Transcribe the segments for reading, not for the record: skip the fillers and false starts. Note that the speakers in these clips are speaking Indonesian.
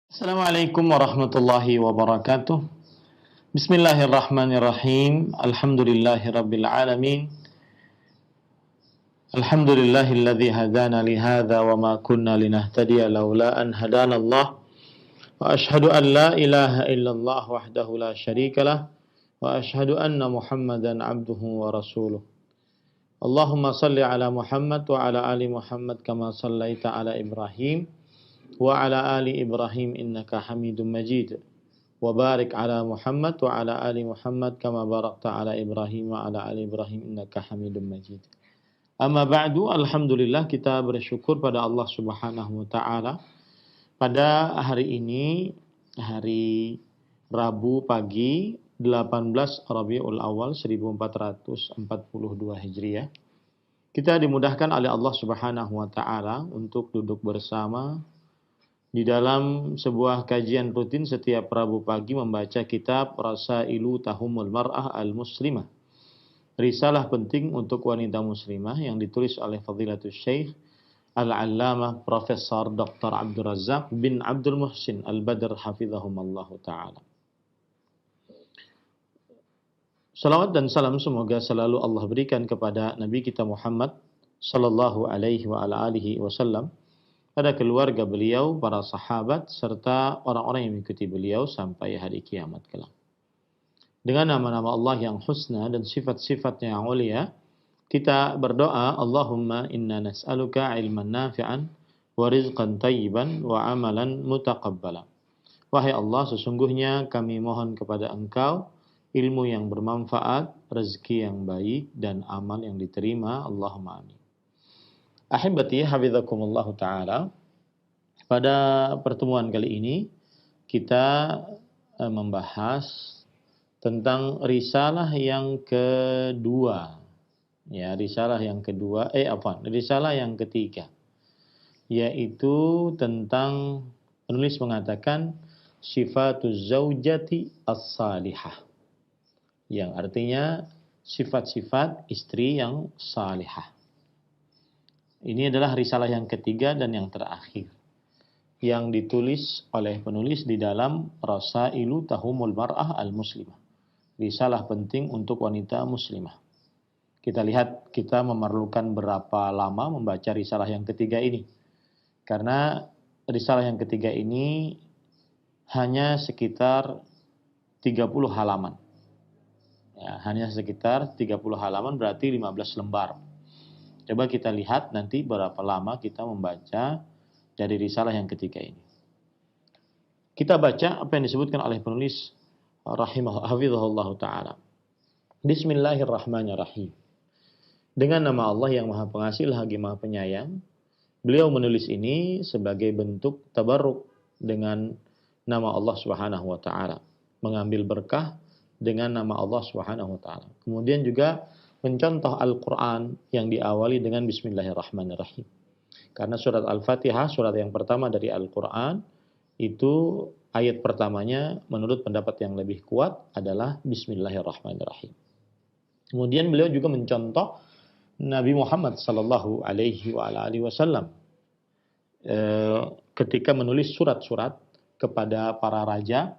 Assalamualaikum warahmatullahi wabarakatuh. Bismillahirrahmanirrahim. Alhamdulillahirabbil alamin. Alhamdulillahilladzi hadana li hadza wa ma kunna linahtadiya laula an hadanallah. Wa asyhadu an la ilaha illallah wahdahu la syarika lah wa asyhadu anna Muhammadan abduhu wa rasuluh. Allahumma salli ala Muhammad wa ala ali Muhammad kama sallaita ala Ibrahim wa ala ali Ibrahim innaka Hamidum Majid. Wa barik ala Muhammad wa ala ali Muhammad kama barakta ala Ibrahim wa ala ali Ibrahim innaka Hamidum Majid. Amma ba'du, alhamdulillah kita bersyukur pada Allah Subhanahu wa taala pada hari ini, hari Rabu pagi 18 Rabiul Awal 1442 Hijriah. Kita dimudahkan oleh Allah Subhanahu wa taala untuk duduk bersama di dalam sebuah kajian rutin setiap Rabu pagi membaca kitab Rasailu Tahumul Mar'ah Al-Muslimah. Risalah penting untuk wanita muslimah yang ditulis oleh Fadilatul Syekh Al-Allamah Profesor Dr. Abdul Razak bin Abdul Muhsin Al-Badr Hafizahumallahu Ta'ala. Salawat dan salam semoga selalu Allah berikan kepada Nabi kita Muhammad sallallahu alaihi wa ala alihi wasallam, pada keluarga beliau, para sahabat, serta orang-orang yang mengikuti beliau sampai hari kiamat kelak. Dengan nama-nama Allah yang husna dan sifat-sifatnya yang mulia, kita berdoa, Allahumma inna nas'aluka ilman nafi'an wa rizqan tayyiban wa amalan mutaqabbala. Wahai Allah, sesungguhnya kami mohon kepada Engkau ilmu yang bermanfaat, rezeki yang baik, dan amal yang diterima. Allahumma amin. Ahibati hafizakumullah ta'ala, pada pertemuan kali ini kita membahas tentang risalah yang kedua. Risalah yang ketiga, yaitu tentang penulis mengatakan sifatuz zaujati as-salihah, yang artinya sifat-sifat istri yang salihah. Ini adalah risalah yang ketiga dan yang terakhir yang ditulis oleh penulis di dalam Rasailu Tahumul Mar'ah Al-Muslimah. Risalah penting untuk wanita muslimah. Kita lihat kita memerlukan berapa lama membaca risalah yang ketiga ini. Karena risalah yang ketiga ini hanya sekitar 30 halaman. Hanya sekitar 30 halaman berarti 15 lembar. Coba kita lihat nanti berapa lama kita membaca dari risalah yang ketiga ini. Kita baca apa yang disebutkan oleh penulis hafizahullah ta'ala. Bismillahirrahmanirrahim. Dengan nama Allah yang Maha Pengasih lagi Maha Penyayang, beliau menulis ini sebagai bentuk tabarruk dengan nama Allah Subhanahu wa taala, mengambil berkah dengan nama Allah Subhanahu wa taala. Kemudian juga mencontoh Al-Quran yang diawali dengan Bismillahirrahmanirrahim. Karena surat Al-Fatihah, surat yang pertama dari Al-Quran, itu ayat pertamanya menurut pendapat yang lebih kuat adalah Bismillahirrahmanirrahim. Kemudian beliau juga mencontoh Nabi Muhammad sallallahu alaihi wasallam ketika menulis surat-surat kepada para raja,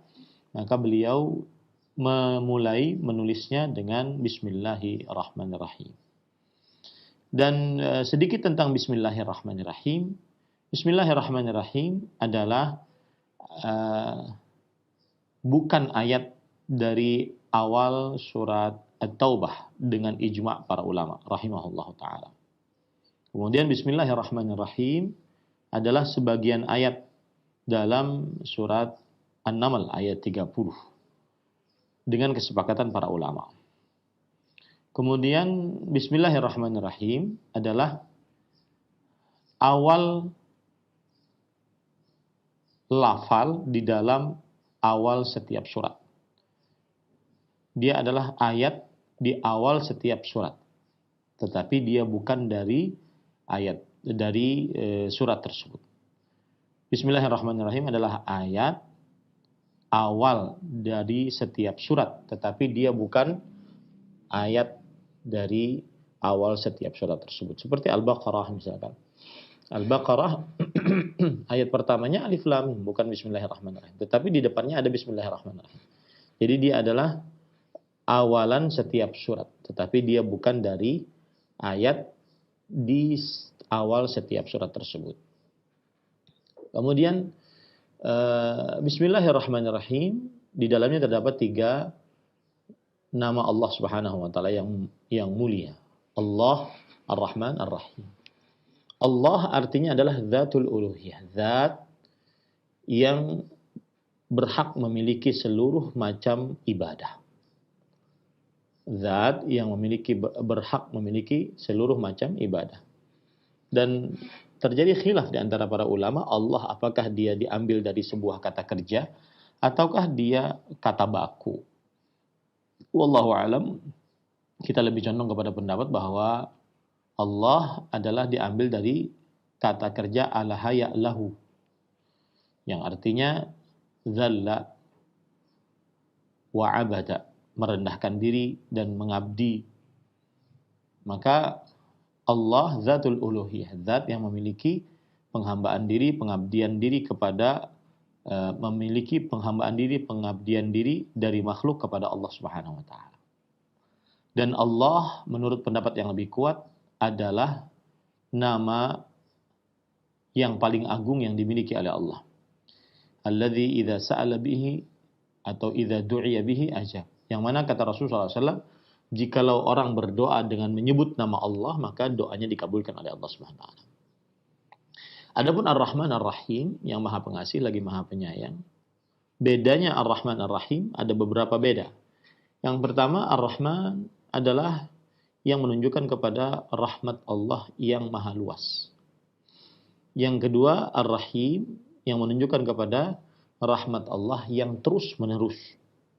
maka beliau memulai menulisnya dengan Bismillahirrahmanirrahim. Dan sedikit tentang Bismillahirrahmanirrahim. Bismillahirrahmanirrahim adalah bukan ayat dari awal surat At-Taubah dengan ijma' para ulama rahimahullah ta'ala. Kemudian Bismillahirrahmanirrahim adalah sebagian ayat dalam surat An-Naml ayat 30 dengan kesepakatan para ulama. Kemudian Bismillahirrahmanirrahim adalah awal lafal di dalam awal setiap surat. Dia adalah ayat di awal setiap surat, tetapi dia bukan dari surat tersebut. Bismillahirrahmanirrahim adalah ayat awal dari setiap surat, tetapi dia bukan ayat dari awal setiap surat tersebut. Seperti Al-Baqarah misalkan. Al-Baqarah ayat pertamanya alif lam mim, bukan bismillahirrahmanirrahim. Tetapi di depannya ada bismillahirrahmanirrahim. Jadi dia adalah awalan setiap surat, tetapi dia bukan dari ayat di awal setiap surat tersebut. Kemudian bismillahirrahmanirrahim di dalamnya terdapat 3 nama Allah Subhanahu wa taala yang mulia. Allah, Ar-Rahman, Ar-Rahim. Allah artinya adalah Zatul Uluhiyah, zat yang berhak memiliki seluruh macam ibadah. Zat yang berhak memiliki seluruh macam ibadah. Dan terjadi khilaf di antara para ulama, Allah apakah dia diambil dari sebuah kata kerja ataukah dia kata baku. Wallahu alam, kita lebih condong kepada pendapat bahwa Allah adalah diambil dari kata kerja alaha ya'lahu, yang artinya zalla wa abada, merendahkan diri dan mengabdi. Maka Allah zatul uluhiyah, zat yang memiliki penghambaan diri, pengabdian diri kepada memiliki penghambaan diri, pengabdian diri dari makhluk kepada Allah Subhanahu wa taala. Dan Allah menurut pendapat yang lebih kuat adalah nama yang paling agung yang dimiliki oleh Allah. Alladzi idza sa'ala bihi atau idza du'iya bihi ajab. Yang mana kata Rasulullah SAW, jikalau orang berdoa dengan menyebut nama Allah, maka doanya dikabulkan oleh Allah Subhanahu wa taala. Adapun Ar-Rahman Ar-Rahim yang Maha Pengasih lagi Maha Penyayang. Bedanya Ar-Rahman Ar-Rahim ada beberapa beda. Yang pertama, Ar-Rahman adalah yang menunjukkan kepada rahmat Allah yang maha luas. Yang kedua, Ar-Rahim yang menunjukkan kepada rahmat Allah yang terus menerus.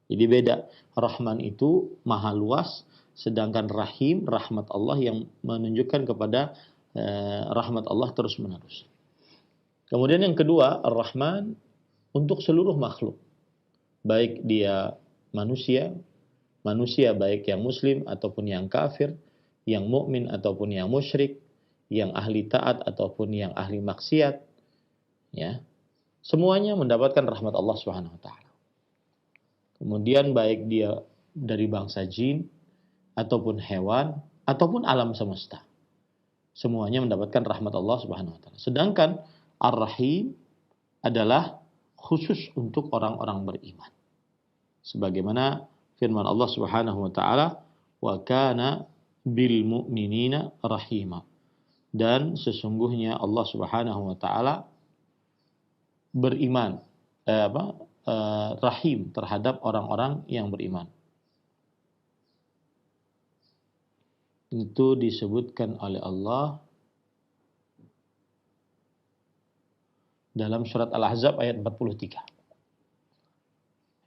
Jadi beda. Rahman itu maha luas, sedangkan Rahim, rahmat Allah yang menunjukkan kepada rahmat Allah terus menerus. Kemudian yang kedua, Ar-Rahman untuk seluruh makhluk. Baik dia manusia baik yang muslim ataupun yang kafir, yang mukmin ataupun yang musyrik, yang ahli taat ataupun yang ahli maksiat, ya. Semuanya mendapatkan rahmat Allah Subhanahu wa taala. Kemudian baik dia dari bangsa jin ataupun hewan ataupun alam semesta. Semuanya mendapatkan rahmat Allah Subhanahu wa taala. Sedangkan Ar-Rahim adalah khusus untuk orang-orang beriman. Sebagaimana firman Allah Subhanahu wa taala, "Wa kana bil mu'minina rahima." Dan sesungguhnya Allah Subhanahu wa taala beriman rahim terhadap orang-orang yang beriman. Itu disebutkan oleh Allah dalam surat Al-Ahzab ayat 43.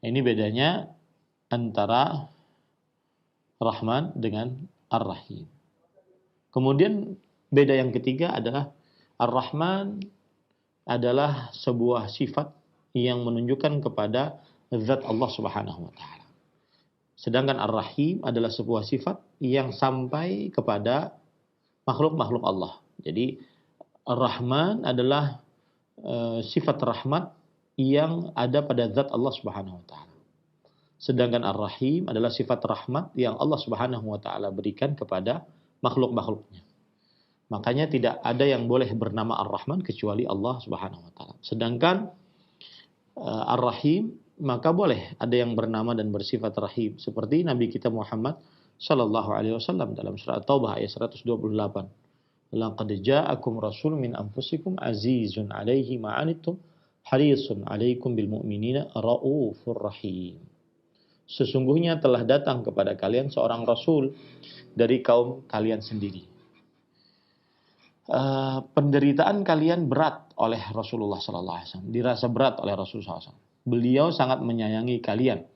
Ini bedanya antara Rahman dengan Ar-Rahim. Kemudian beda yang ketiga adalah Ar-Rahman adalah sebuah sifat yang menunjukkan kepada zat Allah Subhanahu wa taala. Sedangkan Ar-Rahim adalah sebuah sifat yang sampai kepada makhluk-makhluk Allah. Jadi Ar-Rahman adalah sifat rahmat yang ada pada zat Allah Subhanahu wa taala. Sedangkan Ar-Rahim adalah sifat rahmat yang Allah Subhanahu wa taala berikan kepada makhluk-makhluknya. Makanya tidak ada yang boleh bernama Ar-Rahman kecuali Allah Subhanahu wa taala. Sedangkan Ar-Rahim maka boleh ada yang bernama dan bersifat rahim seperti Nabi kita Muhammad sallallahu alaihi wasallam dalam surah At-Taubah ayat 128. Laqad ja'akum rasul min anfusikum azizun 'alaihi ma 'anittum harisun 'alaikum bil mu'minina raufur rahim. Sesungguhnya telah datang kepada kalian seorang rasul dari kaum kalian sendiri. Penderitaan kalian berat oleh Rasulullah sallallahu alaihi wasallam, dirasa berat oleh Rasulullah sallallahu alaihi wasallam. Beliau sangat menyayangi kalian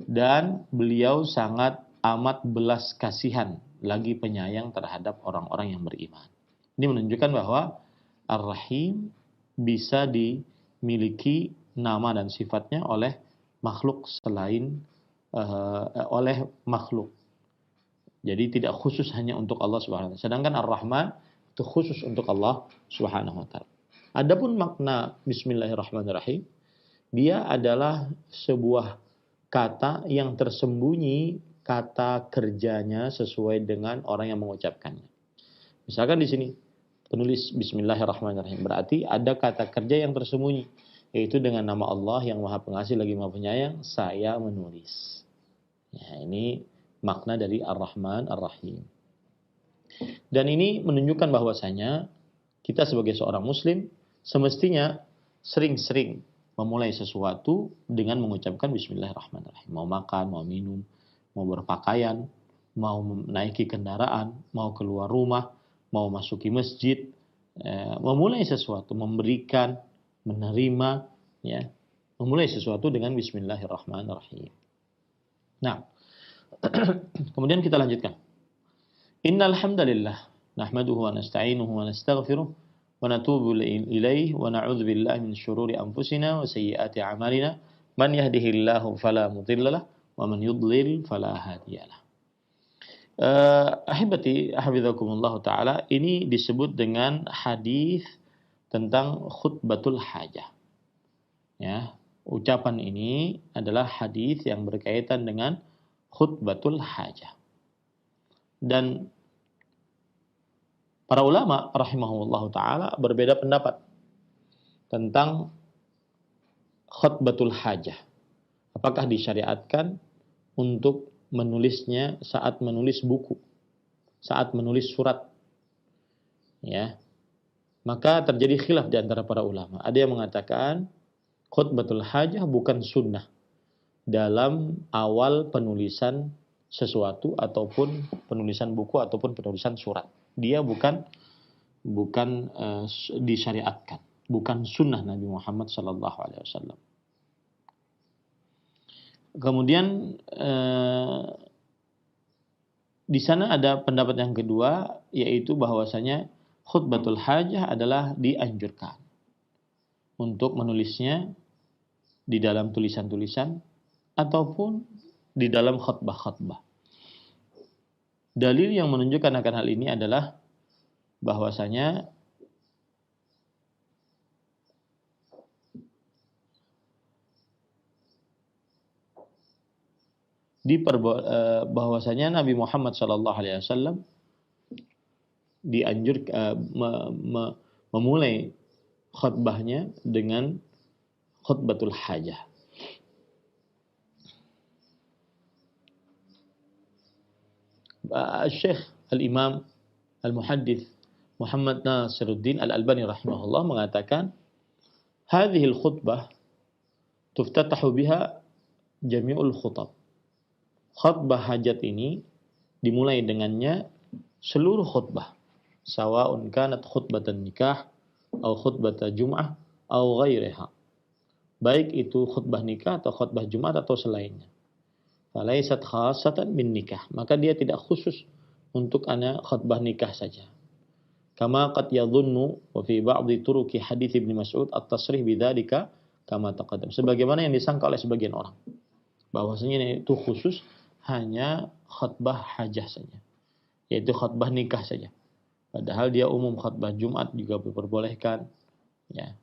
dan beliau sangat amat belas kasihan lagi penyayang terhadap orang-orang yang beriman. Ini menunjukkan bahwa Ar-Rahim bisa dimiliki nama dan sifatnya oleh makhluk selain oleh makhluk. Jadi tidak khusus hanya untuk Allah Subhanahu wa taala. Sedangkan Ar-Rahman Itu khusus untuk Allah Subhanahu wa taala. Adapun makna bismillahirrahmanirrahim, dia adalah sebuah kata yang tersembunyi kata kerjanya sesuai dengan orang yang mengucapkannya. Misalkan di sini penulis bismillahirrahmanirrahim, berarti ada kata kerja yang tersembunyi, yaitu dengan nama Allah yang Maha Pengasih lagi Maha Penyayang, saya menulis. Ya, ini makna dari Ar-Rahman Ar-Rahim. Dan ini menunjukkan bahwasanya kita sebagai seorang muslim semestinya sering-sering memulai sesuatu dengan mengucapkan bismillahirrahmanirrahim. Mau makan, mau minum, mau berpakaian, mau menaiki kendaraan, mau keluar rumah, mau masuki masjid, memulai sesuatu, memberikan, menerima, ya, memulai sesuatu dengan bismillahirrahmanirrahim. Nah, kemudian kita lanjutkan. Innal hamdalillah nahmaduhu wa nasta'inuhu wa nastaghfiruh wa natubu ilaihi wa na'udzu billahi min syururi anfusina wa sayyiati a'malina man yahdihillahu fala mudhillalah wa man yudlil fala hadiyalah. Ahibati hafizakumullah taala, ini disebut dengan hadis tentang khutbatul hajah. Ya, ucapan ini adalah hadis yang berkaitan dengan khutbatul hajah. Dan para ulama rahimahullah taala berbeda pendapat tentang khutbatul hajah. Apakah disyariatkan untuk menulisnya saat menulis buku, saat menulis surat? Ya. Maka terjadi khilaf di antara para ulama. Ada yang mengatakan khutbatul hajah bukan sunnah dalam awal penulisan sesuatu ataupun penulisan buku ataupun penulisan surat. Dia bukan disyariatkan, bukan sunnah Nabi Muhammad SAW. Kemudian di sana ada pendapat yang kedua, yaitu bahwasanya khutbatul hajah adalah dianjurkan untuk menulisnya di dalam tulisan-tulisan ataupun di dalam khutbah-khutbah. Dalil yang menunjukkan akan hal ini adalah bahwasanya bahwasanya Nabi Muhammad SAW memulai khutbahnya dengan khutbatul hajah. Syekh Al-Imam Al-Muhaddits Muhammad Nasiruddin Al-Albani rahimahullah mengatakan, hadhil khutbah tuftatahu biha jami'ul khutab. Khutbah hajat ini dimulai dengannya seluruh khutbah. Sawa'un kanat khutbatan nikah atau khutbatan jum'ah atau ghairiha. Baik itu khutbah nikah atau khutbah Jumat atau selainnya. Falaisat khasatan bin nikah. Maka dia tidak khusus untuk anak khutbah nikah saja. Kama qad yadhunnu wa fi ba'dhi turuki hadits Ibnu Mas'ud at-tasrih bidzalika kama taqaddam. Sebagaimana yang disangka oleh sebagian orang, bahwasanya itu khusus hanya khutbah hajah saja, yaitu khutbah nikah saja. Padahal dia umum, khutbah Jumat juga diperbolehkan, ya.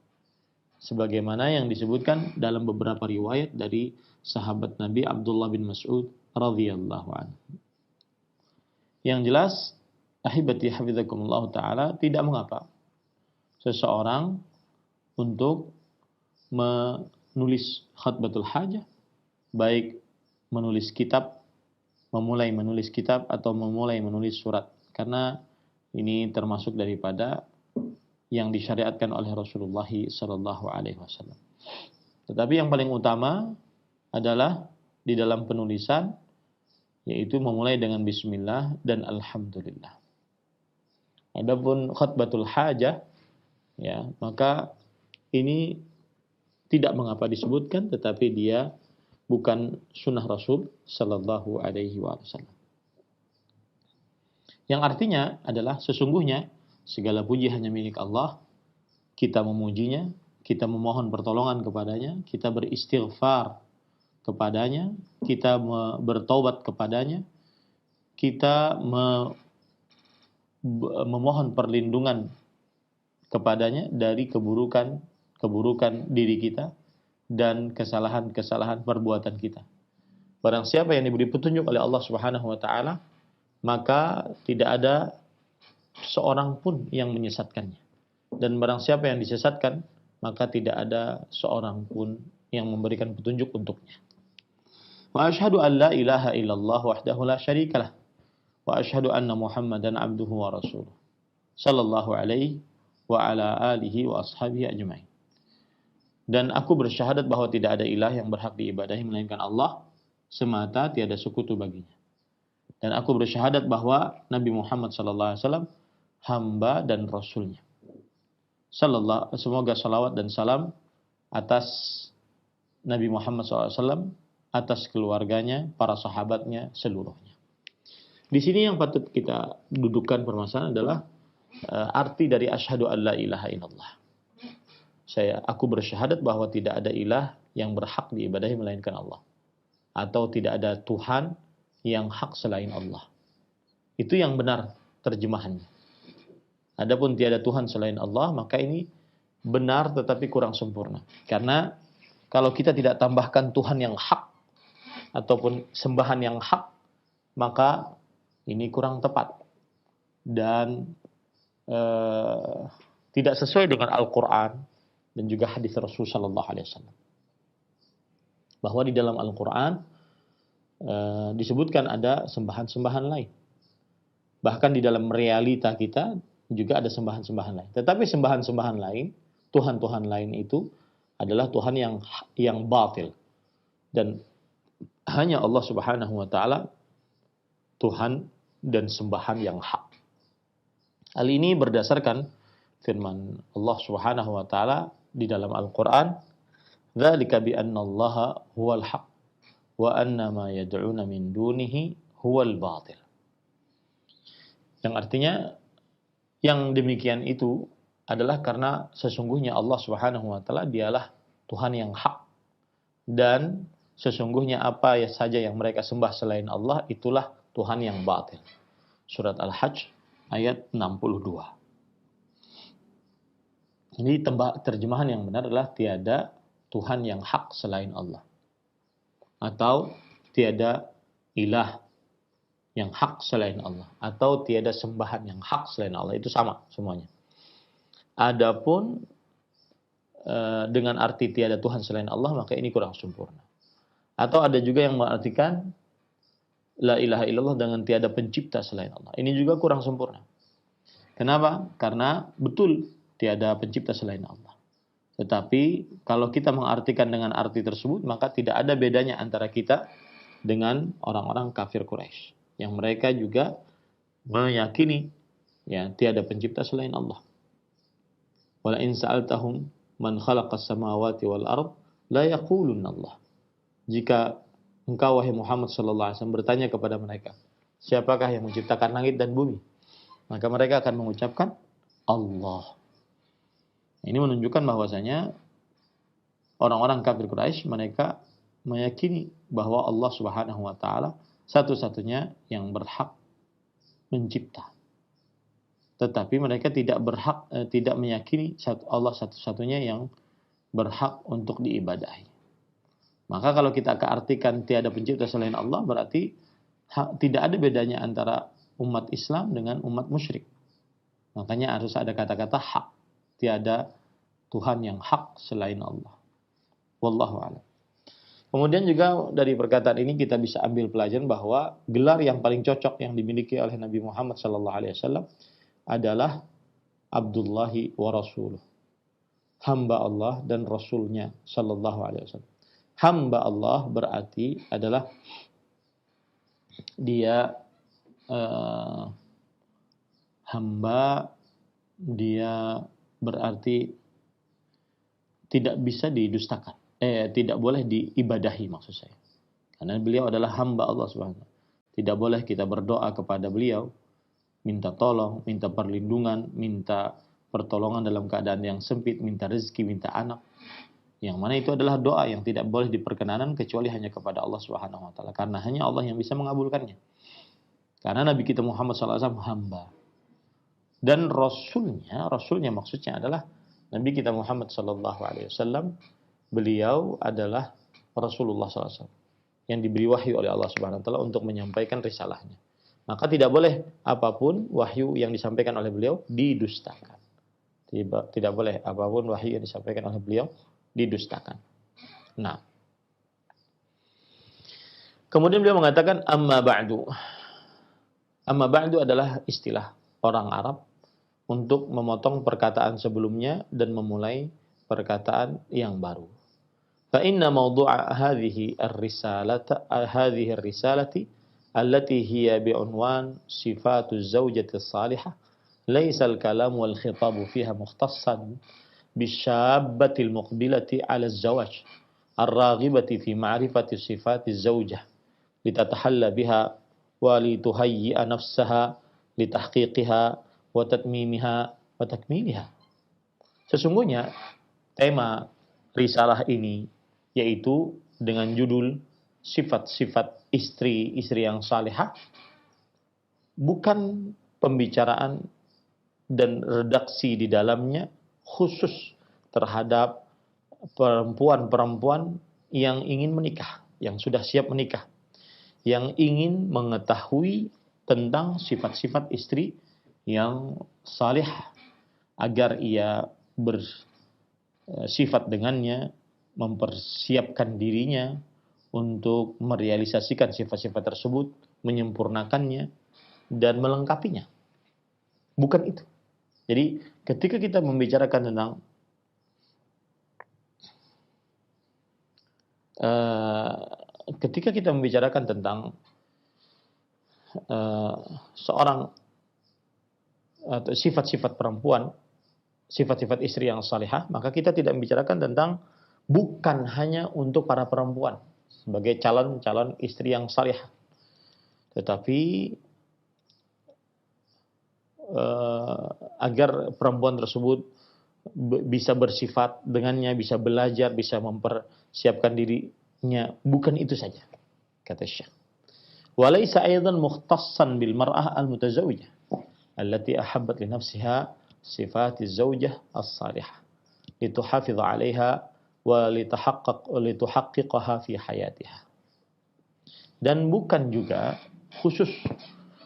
Sebagaimana yang disebutkan dalam beberapa riwayat dari sahabat Nabi Abdullah bin Mas'ud radhiyallahu anhu. Yang jelas, ahibati hafizakumullah taala, tidak mengapa seseorang untuk menulis khutbatul hajah, baik menulis kitab, memulai menulis kitab atau memulai menulis surat, karena ini termasuk daripada yang disyariatkan oleh Rasulullah sallallahu alaihi wasallam. Tetapi yang paling utama adalah di dalam penulisan, yaitu memulai dengan bismillah dan alhamdulillah. Adapun khutbatul hajah, ya, maka ini tidak mengapa disebutkan, tetapi dia bukan sunnah Rasul sallallahu alaihi wasallam. Yang artinya adalah sesungguhnya segala puji hanya milik Allah. Kita memujinya, kita memohon pertolongan kepadanya, kita beristighfar kepadanya, kita bertaubat kepadanya, kita memohon perlindungan kepadanya dari keburukan diri kita dan kesalahan-kesalahan perbuatan kita. Barang siapa yang diberi petunjuk oleh Allah Subhanahu wa taala, maka tidak ada seorang pun yang menyesatkannya. Dan barang siapa yang disesatkan, maka tidak ada seorang pun yang memberikan petunjuk untuknya. Wa asyhadu an la ilaha illallah wahdahu la syarikalah wa asyhadu anna Muhammadan abduhu wa rasuluh sallallahu alaihi wa ala alihi wa ashabihi ajmain. Dan aku bersyahadat bahwa tidak ada ilah yang berhak diibadahi melainkan Allah semata, tiada sekutu baginya. Dan aku bersyahadat bahwa Nabi Muhammad sallallahu alaihi wasallam hamba dan rasulnya. Semoga salawat dan salam atas Nabi Muhammad SAW, atas keluarganya, para sahabatnya, seluruhnya. Di sini yang patut kita dudukkan permasalahan adalah arti dari asyhadu an la ilaha illallah. Aku bersyahadat bahwa tidak ada ilah yang berhak diibadahi melainkan Allah. Atau tidak ada Tuhan yang hak selain Allah. Itu yang benar terjemahannya. Adapun tiada Tuhan selain Allah, maka ini benar tetapi kurang sempurna. Karena kalau kita tidak tambahkan Tuhan yang hak ataupun sembahan yang hak, maka ini kurang tepat dan tidak sesuai dengan Al-Quran dan juga hadis Rasul Sallallahu Alaihi Wasallam. Bahwa di dalam Al-Quran disebutkan ada sembahan-sembahan lain. Bahkan di dalam realita kita juga ada sembahan-sembahan lain. Tetapi sembahan-sembahan lain, Tuhan-Tuhan lain itu adalah Tuhan yang batil. Dan hanya Allah Subhanahu wa taala Tuhan dan sembahan yang hak. Hal ini berdasarkan firman Allah Subhanahu wa taala di dalam Al-Qur'an, "Dzalika bi anna Allaha huwal haq wa anna ma yad'una min dunihi huwal batil." Yang artinya yang demikian itu adalah karena sesungguhnya Allah Subhanahu wa taala dialah Tuhan yang hak dan sesungguhnya apa saja yang mereka sembah selain Allah itulah Tuhan yang batil. Surat Al-Hajj ayat 62. Ini terjemahan yang benar adalah tiada Tuhan yang hak selain Allah. Atau tiada ilah yang hak selain Allah, atau tiada sembahan yang hak selain Allah, itu sama semuanya. Adapun dengan arti tiada Tuhan selain Allah, maka ini kurang sempurna. Atau ada juga yang mengartikan la ilaha illallah dengan tiada pencipta selain Allah. Ini juga kurang sempurna. Kenapa? Karena betul tiada pencipta selain Allah. Tetapi kalau kita mengartikan dengan arti tersebut, maka tidak ada bedanya antara kita dengan orang-orang kafir Quraisy. Yang mereka juga meyakini tiada pencipta selain Allah. Wala in sa'altahum man khalaqas samawati wal ard la yaqulunna Allah. Jika engkau wahai Muhammad sallallahu alaihi wasallam bertanya kepada mereka, siapakah yang menciptakan langit dan bumi? Maka mereka akan mengucapkan Allah. Ini menunjukkan bahwasanya orang-orang kafir Quraisy mereka meyakini bahwa Allah Subhanahu wa taala satu-satunya yang berhak mencipta. Tetapi mereka tidak meyakini Allah satu-satunya yang berhak untuk diibadahi. Maka kalau kita artikan tiada pencipta selain Allah, berarti tidak ada bedanya antara umat Islam dengan umat musyrik. Makanya harus ada kata-kata hak. Tiada Tuhan yang hak selain Allah. Wallahu a'lam. Kemudian juga dari perkataan ini kita bisa ambil pelajaran bahwa gelar yang paling cocok yang dimiliki oleh Nabi Muhammad SAW adalah Abdullahi wa Rasuluh. Hamba Allah dan Rasulnya Sallallahu Alaihi Wasallam. Hamba Allah berarti adalah dia hamba, dia berarti tidak bisa didustakan. Tidak boleh diibadahi maksud saya. Karena beliau adalah hamba Allah Subhanahu. Tidak boleh kita berdoa kepada beliau, minta tolong, minta perlindungan, minta pertolongan dalam keadaan yang sempit, minta rezeki, minta anak. Yang mana itu adalah doa yang tidak boleh diperkenankan kecuali hanya kepada Allah Subhanahu wa taala. Karena hanya Allah yang bisa mengabulkannya. Karena Nabi kita Muhammad SAW hamba. Dan rasulnya maksudnya adalah Nabi kita Muhammad sallallahu alaihi wasallam. Beliau adalah Rasulullah sallallahu alaihi wasallam yang diberi wahyu oleh Allah Subhanahu wa taala untuk menyampaikan risalahnya. Maka tidak boleh apapun wahyu yang disampaikan oleh beliau didustakan. Tidak boleh apapun wahyu yang disampaikan oleh beliau didustakan. Nah, kemudian beliau mengatakan amma ba'du. Amma ba'du adalah istilah orang Arab untuk memotong perkataan sebelumnya dan memulai perkataan yang baru. Fa inna mawdu'a hadhihi ar-risalati allati hiya bi'unwan sifatu zawjati salihah laysa al-kalam wal khitabu fiha mukhtassan بالشابة المقبلة على الزواج الراغبة في معرفة صفات الزوجة لتتحلى بها ولتهيئ نفسها لتحقيقها وتتميمها وتكميلها. Sesungguhnya tema risalah ini yaitu dengan judul sifat-sifat istri-istri yang salihah, bukan pembicaraan dan redaksi di dalamnya khusus terhadap perempuan-perempuan yang ingin menikah, yang sudah siap menikah, yang ingin mengetahui tentang sifat-sifat istri yang salih agar ia bersifat dengannya, mempersiapkan dirinya untuk merealisasikan sifat-sifat tersebut, menyempurnakannya dan melengkapinya. Bukan itu. Jadi ketika kita membicarakan tentang seorang atau sifat-sifat perempuan, sifat-sifat istri yang salihah, maka kita tidak membicarakan tentang bukan hanya untuk para perempuan sebagai calon-calon istri yang salihah, tetapi agar perempuan tersebut bisa bersifat dengannya, bisa belajar, bisa mempersiapkan dirinya. Bukan itu saja, kata Syekh. Walaysa aidan mukhtassan bil mar'ah al-mutazawwijah allati ahabbat li nafsiha sifat az-zawjah as-salihah lituhafiz 'alayha wa lituhaqqiqaha fi hayatiha. Dan bukan juga khusus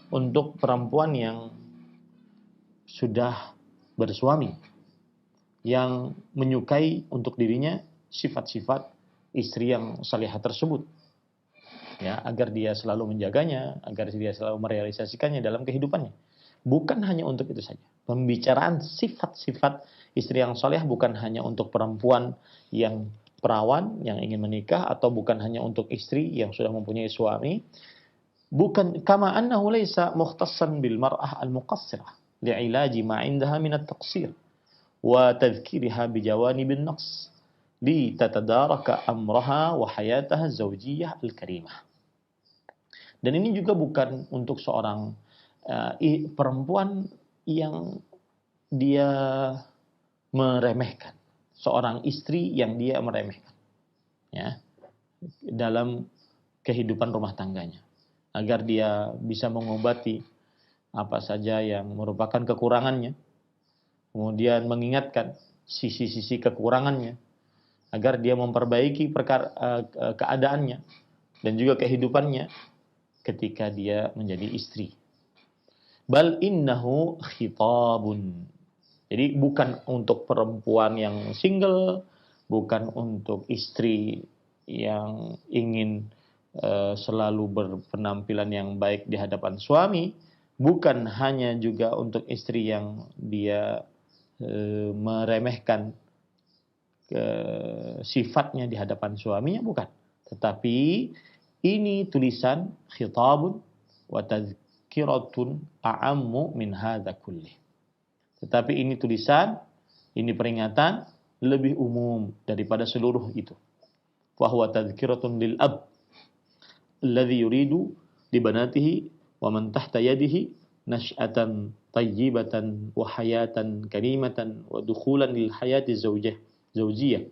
untuk perempuan yang sudah bersuami, yang menyukai untuk dirinya sifat-sifat istri yang salihah tersebut, ya, agar dia selalu menjaganya, agar dia selalu merealisasikannya dalam kehidupannya. Bukan hanya untuk itu saja. Pembicaraan sifat-sifat istri yang salihah bukan hanya untuk perempuan yang perawan yang ingin menikah, atau bukan hanya untuk istri yang sudah mempunyai suami. Bukan, kama annahu laysa mukhtassan bil mar'ah al-muqassirah li'ilaji ma 'indaha min at-taqsir wa tadhkiriha bi jawanibin naqs li tatadarakah amraha wa hayataha az-zawjiyyah al-karimah. Dan ini juga bukan untuk seorang perempuan yang dia meremehkan, seorang istri yang dia meremehkan, ya, dalam kehidupan rumah tangganya, agar dia bisa mengobati apa saja yang merupakan kekurangannya, kemudian mengingatkan sisi-sisi kekurangannya, agar dia memperbaiki keadaannya dan juga kehidupannya ketika dia menjadi istri. Bal innahu khitabun. Jadi bukan untuk perempuan yang single, bukan untuk istri yang ingin selalu berpenampilan yang baik di hadapan suami, bukan hanya juga untuk istri yang dia meremehkan sifatnya di hadapan suaminya, bukan. Tetapi ini tulisan khitabun wa tadhkiratun a'ammu min hadza kulli. Tetapi ini tulisan, ini peringatan lebih umum daripada seluruh itu. Wa huwa tadhkiratun lil ab alladhi yuridu li banatihi wa man tahta yadihi nash'atan tayyibatan wa hayatan karimatan wa dukhulan lil hayati zawjiyah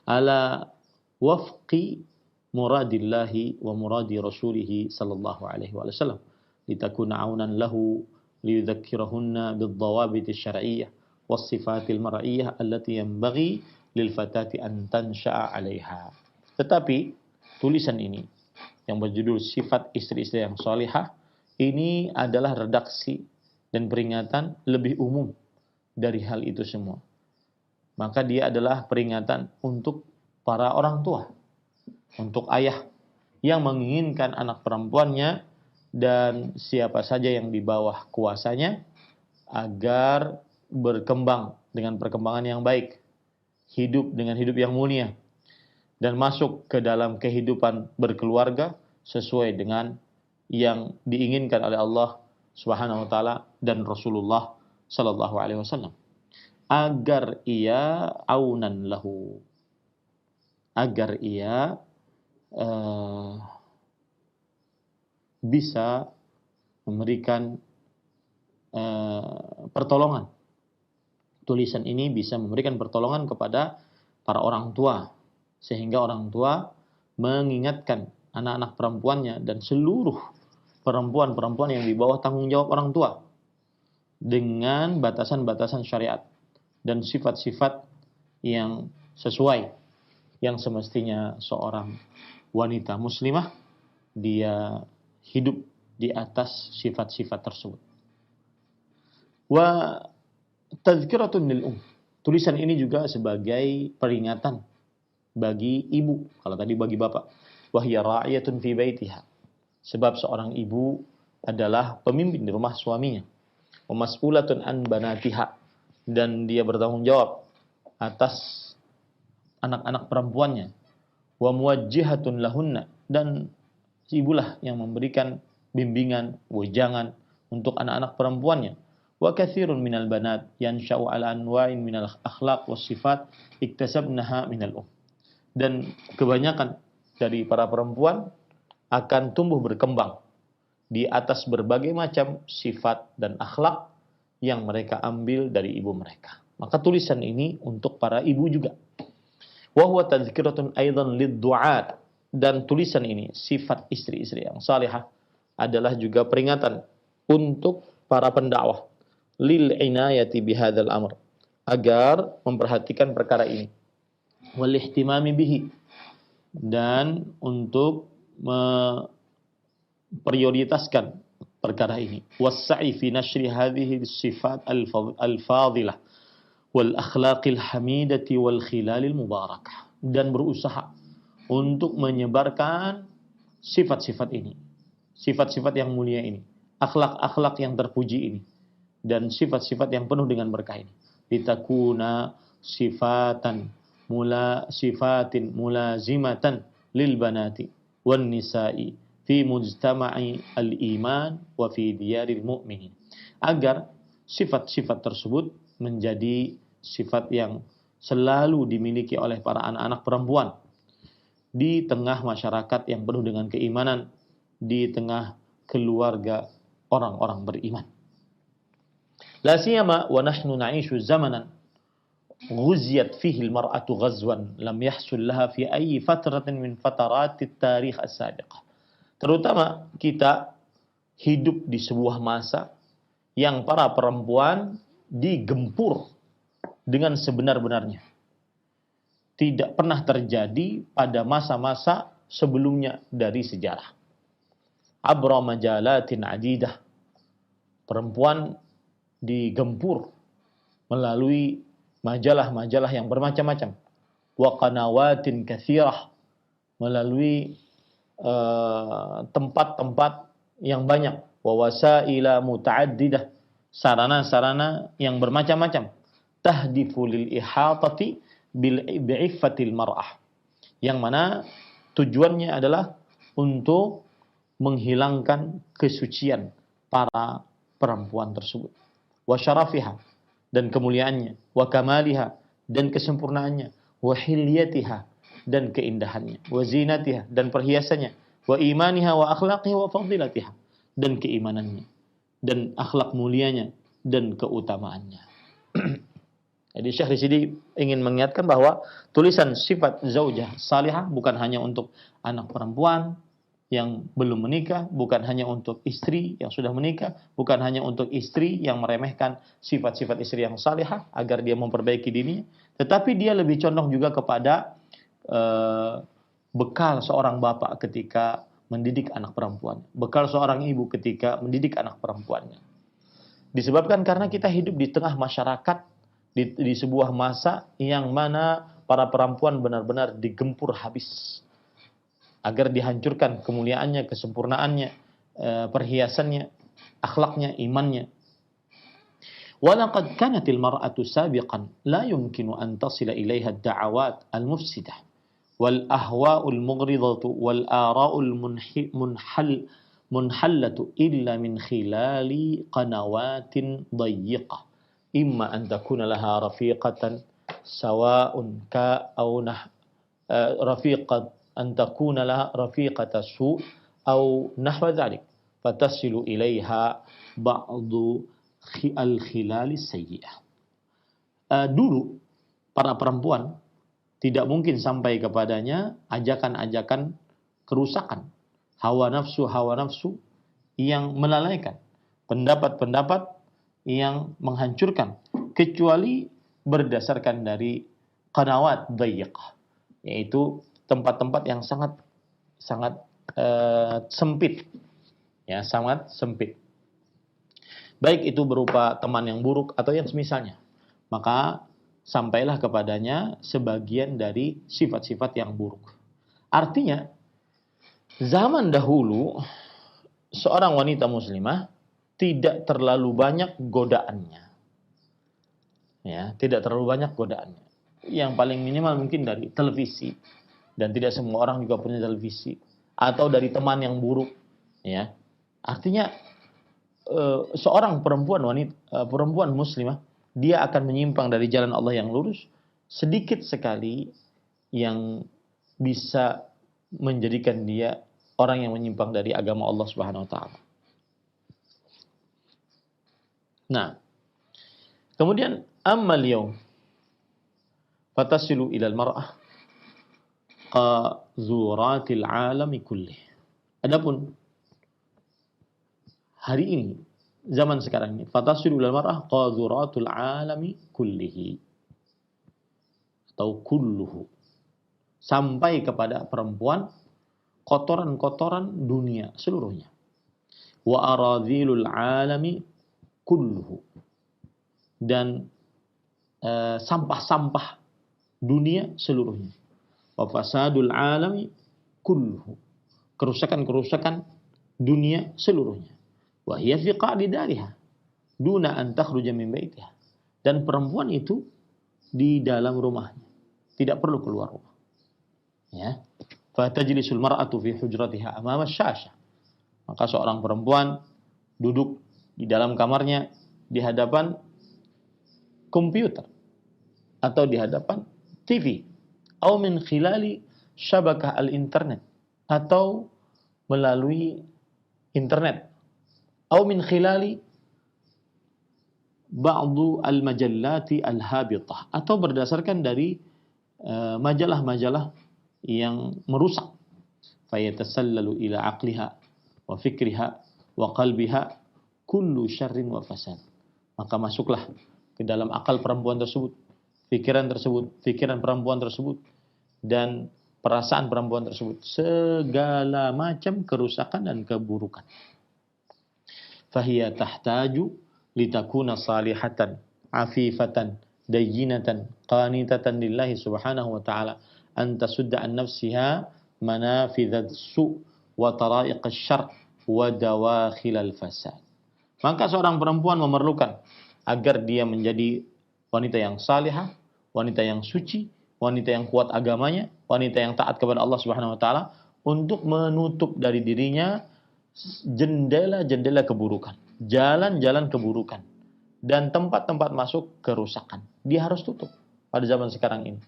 ala wafqi muradillahi wa muradi rasulih sallallahu alaihi wasallam litakuna aunan lahu liyudzakkirahunna bid-dhawabit asy-syar'iyyah was-sifatil mar'iyyah allati yanbaghi lil fatati an tansha'a 'alaiha. Tetapi tulisan ini yang berjudul Sifat Istri-istri yang Shalihah ini adalah redaksi dan peringatan lebih umum dari hal itu semua. Maka dia adalah peringatan untuk para orang tua, untuk ayah yang menginginkan anak perempuannya dan siapa saja yang di bawah kuasanya agar berkembang dengan perkembangan yang baik, hidup dengan hidup yang mulia, dan masuk ke dalam kehidupan berkeluarga sesuai dengan yang diinginkan oleh Allah Subhanahu wa taala dan Rasulullah sallallahu alaihi wasallam. Agar ia aunan lahu, agar ia bisa memberikan pertolongan. Tulisan ini bisa memberikan pertolongan kepada para orang tua, sehingga orang tua mengingatkan anak-anak perempuannya dan seluruh perempuan-perempuan yang di bawah tanggung jawab orang tua dengan batasan-batasan syariat dan sifat-sifat yang sesuai, yang semestinya seorang wanita muslimah dia hidup di atas sifat-sifat tersebut. Wa tazkiratun lil tulisan ini juga sebagai peringatan bagi ibu, kalau tadi bagi bapak. Wahya ra'iyatun fi baitiha. Sebab seorang ibu adalah pemimpin di rumah suaminya. Wa mas'ulatun an banatiha, dan dia bertanggung jawab atas anak-anak perempuannya. Wa muwajjihatun lahunna, dan ibulah yang memberikan bimbingan, wejangan untuk anak-anak perempuannya. Wa katsirun minal banat yansha'u ala anwa'in minal akhlaq was sifat iktasabnaha minal Dan kebanyakan dari para perempuan akan tumbuh berkembang di atas berbagai macam sifat dan akhlak yang mereka ambil dari ibu mereka. Maka tulisan ini untuk para ibu juga. Wa huwa tadhkiratun aidan lid-du'at, dan tulisan ini sifat istri-istri yang salihah adalah juga peringatan untuk para pendakwah lil inayati bihadzal amr, agar memperhatikan perkara ini, wal ihtimami bihi, dan untuk memprioritaskan perkara ini, wassa'i fi nashri hadhihi sifat al-fadilah wal akhlaqil hamidati wal khilalil mubarakah, dan berusaha untuk menyebarkan sifat-sifat ini, sifat-sifat yang mulia ini, akhlak-akhlak yang terpuji ini, dan sifat-sifat yang penuh dengan berkah ini. Litakuna sifatin mulazimatan lil banati wan nisa'i fi mujtama'i al-iman wa fi diyaril mu'minin, agar sifat-sifat tersebut menjadi sifat yang selalu dimiliki oleh para anak-anak perempuan di tengah masyarakat yang penuh dengan keimanan, di tengah keluarga orang-orang beriman. La siyama wa nahnu na'ishu zamanan غزيت فيه المرأة غزوا لم يحصل لها في أي فترة من فترات التاريخ السابقة. Terutama kita hidup di sebuah masa yang para perempuan digempur dengan sebenar-benarnya. Tidak pernah terjadi pada masa-masa sebelumnya dari sejarah. Abra majalatin adidah. Perempuan digempur melalui majalah-majalah yang bermacam-macam, wa qanawatin katsirah, melalui tempat-tempat yang banyak, wa wasaila mutaaddidah, sarana-sarana yang bermacam-macam, tahdifu lil ihatati bi'iffatil mar'ah, yang mana tujuannya adalah untuk menghilangkan kesucian para perempuan tersebut, wa syarafiha, dan kemuliaannya, wa kamaliha, dan kesempurnaannya, wa hilyatiha, dan keindahannya, wa zinatiha, dan perhiasannya, wa imaniha wa akhlaqiha wa fadilatiha, dan keimanannya, dan akhlak mulianya, dan keutamaannya. Jadi Syekh di sini ingin mengingatkan bahwa tulisan sifat zaujah salihah bukan hanya untuk anak perempuan, yang belum menikah, bukan hanya untuk istri yang sudah menikah, bukan hanya untuk istri yang meremehkan sifat-sifat istri yang salihah agar dia memperbaiki dirinya, tetapi dia lebih condong juga kepada bekal seorang bapak ketika mendidik anak perempuan, bekal seorang ibu ketika mendidik anak perempuannya. Disebabkan karena kita hidup di tengah masyarakat, di sebuah masa yang mana para perempuan benar-benar digempur habis agar dihancurkan kemuliaannya, kesempurnaannya, perhiasannya, akhlaknya, imannya. Walaqad kanatil mar'atu sabiqan la yumkinu an tasila ilaiha ad-da'awat al-mufsidah wal ahwa'ul mughridatu wal ara'ul munhallatu illa min khilali qanawatin dayyiqah imma an takuna laha rafiqatan sawa'un ka aw rafiqat أن تكون لها رفيقة سوء أو نحو ذلك فتصل إليها بعض الخلال السيئة. Dulu para perempuan tidak mungkin sampai kepadanya ajakan-ajakan kerusakan, hawa nafsu yang melalaikan, pendapat-pendapat yang menghancurkan, kecuali berdasarkan dari qanawat dayyiqah, yaitu tempat-tempat yang sangat sempit, ya, sangat sempit. Baik itu berupa teman yang buruk atau yang semisalnya, maka sampailah kepadanya sebagian dari sifat-sifat yang buruk. Artinya, zaman dahulu seorang wanita muslimah tidak terlalu banyak godaannya, ya, tidak terlalu banyak godaannya. Yang paling minimal mungkin dari televisi. Dan tidak semua orang juga punya televisi, atau dari teman yang buruk, ya. Artinya seorang perempuan muslimah, dia akan menyimpang dari jalan Allah yang lurus, sedikit sekali yang bisa menjadikan dia orang yang menyimpang dari agama Allah Subhanahu wa taala. Nah, kemudian ammal yaum fatasilu ilal mar'ah qazuratil alami kullih. Adapun hari ini, zaman sekarang ini, fatasilu ilal mar'ah qazuratul alami kullihi atau kulluhu, sampai kepada perempuan kotoran-kotoran dunia seluruhnya. Wa aradhilul alami kulluhu, dan sampah-sampah dunia seluruhnya. Wa fasadul alami kulluhu, kerusakan-kerusakan dunia seluruhnya. Wa hiya fi qa'di dariha duna an takhruja min baitiha, dan perempuan itu di dalam rumahnya, tidak perlu keluar rumah, ya. Fa tajlisul mar'atu fi hujratiha amama asy-syashah, maka seorang perempuan duduk di dalam kamarnya di hadapan komputer atau di hadapan TV, atau min khilali syabakah al-internet, atau melalui internet, atau min khilali ba'du al-majallati al-habitah, atau berdasarkan dari majalah-majalah yang merusak. Fayatasallalu ila aqliha wa fikriha wa qalbiha kullu syarrin wa fasad, maka masuklah ke dalam akal perempuan tersebut, pikiran perempuan tersebut, dan perasaan perempuan tersebut, segala macam kerusakan dan keburukan. Fahiya tahtaju litakuna salihatan, afifatan, dayyinatan, qanitatan lillahi subhanahu wa ta'ala, an tasudda an nafsiha manafidhat su' wa tara'iq asy-syarr wa dawakhil al-fasad. Maka seorang perempuan memerlukan agar dia menjadi wanita yang salihah, wanita yang suci, wanita yang kuat agamanya, wanita yang taat kepada Allah Subhanahu wa taala, untuk menutup dari dirinya jendela-jendela keburukan, jalan-jalan keburukan, dan tempat-tempat masuk kerusakan. Dia harus tutup pada zaman sekarang ini.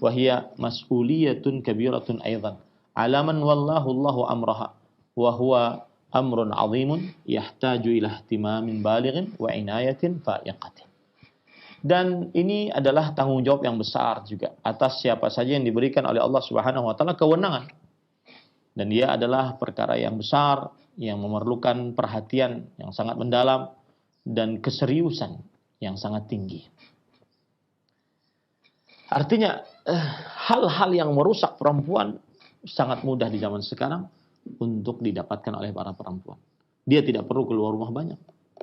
Wahia mas'uliyatun kabiratun aidan. Alaman wallahu Allahu amraha wa huwa amrun 'azimun yahtaju ila ihtimamin balighin wa inayatin fa'iqatin. Dan ini adalah tanggung jawab yang besar juga atas siapa saja yang diberikan oleh Allah Subhanahu wa taala kewenangan Dan dia adalah perkara yang besar, yang memerlukan perhatian yang sangat mendalam dan keseriusan yang sangat tinggi. Artinya, hal-hal yang merusak perempuan sangat mudah di zaman sekarang untuk didapatkan oleh para perempuan. Dia tidak perlu keluar rumah banyak.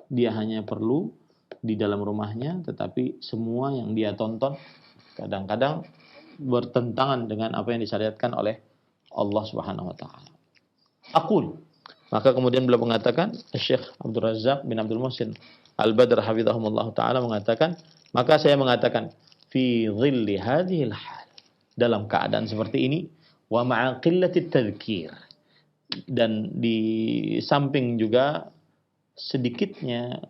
Dia hanya perlu di dalam rumahnya, tetapi semua yang dia tonton kadang-kadang bertentangan dengan apa yang disyariatkan oleh Allah Subhanahu wa taala. Aqul. Maka kemudian beliau mengatakan, Syekh Abdul Razzaq bin Abdul Muhsin Al-Badr hafizahumullah taala mengatakan, maka saya mengatakan fi dhilli hadhil hal, dalam keadaan seperti ini, wa ma'a qillati tadhkir, dan di samping juga sedikitnya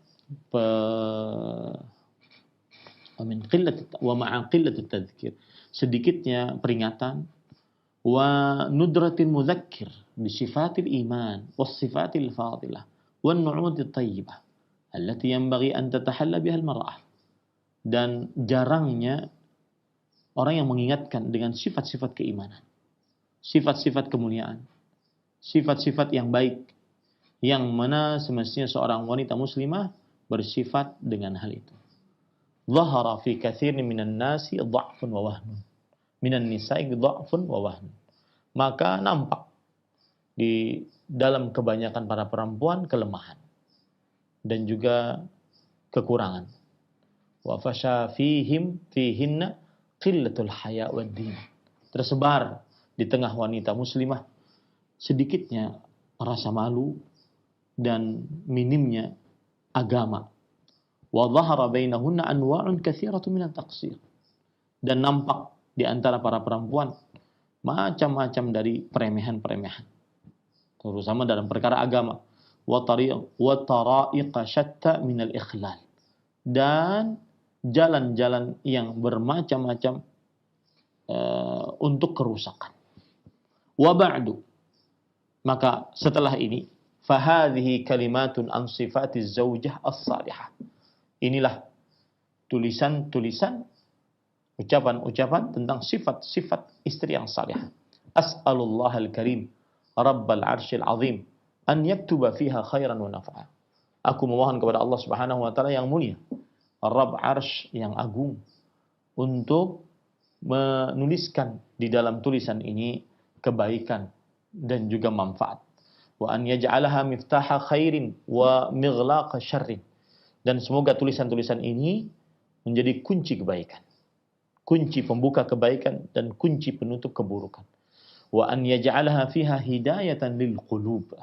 wa ma'a qillati tadhkir, sedikitnya peringatan, wa nudratil mudzakkir bi sifatil iman was sifatil fadilah wan nu'utit thayyibah allati yanbaghi an tatahalla biha al-mar'ah, dan jarangnya orang yang mengingatkan dengan sifat-sifat keimanan, sifat-sifat kemuliaan, sifat-sifat yang baik, yang mana semestinya seorang wanita muslimah bersifat dengan hal itu. Zahara fi katsirin minan nasi dha'fun wa wahnun. Minan nisa'i dha'fun wa wahnun. Maka nampak di dalam kebanyakan para perempuan kelemahan dan juga kekurangan. Wa fasha fihinna qillatul haya wad din. Tersebar di tengah wanita muslimah sedikitnya rasa malu dan minimnya agama. Wa dhahara bainahunna anwa'un katsiratun minat taqsir. Dan nampak di antara para perempuan macam-macam dari peremehan-peremehan, terutama dalam perkara agama. Wa tara'iqa syatta minal ikhlal, dan jalan-jalan yang bermacam-macam untuk kerusakan. Wa ba'du, maka setelah ini, fahadhihi kalimatun an sifatiz zaujah as-salihah. Inilah tulisan-tulisan, ucapan-ucapan tentang sifat-sifat istri yang salihah. As'alullah al-karim rabbal arsyil azim an yaktuba fiha khairan wa naf'a. Aku memohon kepada Allah Subhanahu wa taala yang mulia, Rabb Arsy yang agung, untuk menuliskan di dalam tulisan ini kebaikan dan juga manfaat. Wa an yaj'alaha miftaha khairin wa mighlaqa syarrin. Dan semoga tulisan-tulisan ini menjadi kunci kebaikan, kunci pembuka kebaikan dan kunci penutup keburukan. Wa an yaj'alaha fiha hidayatan lil qulub.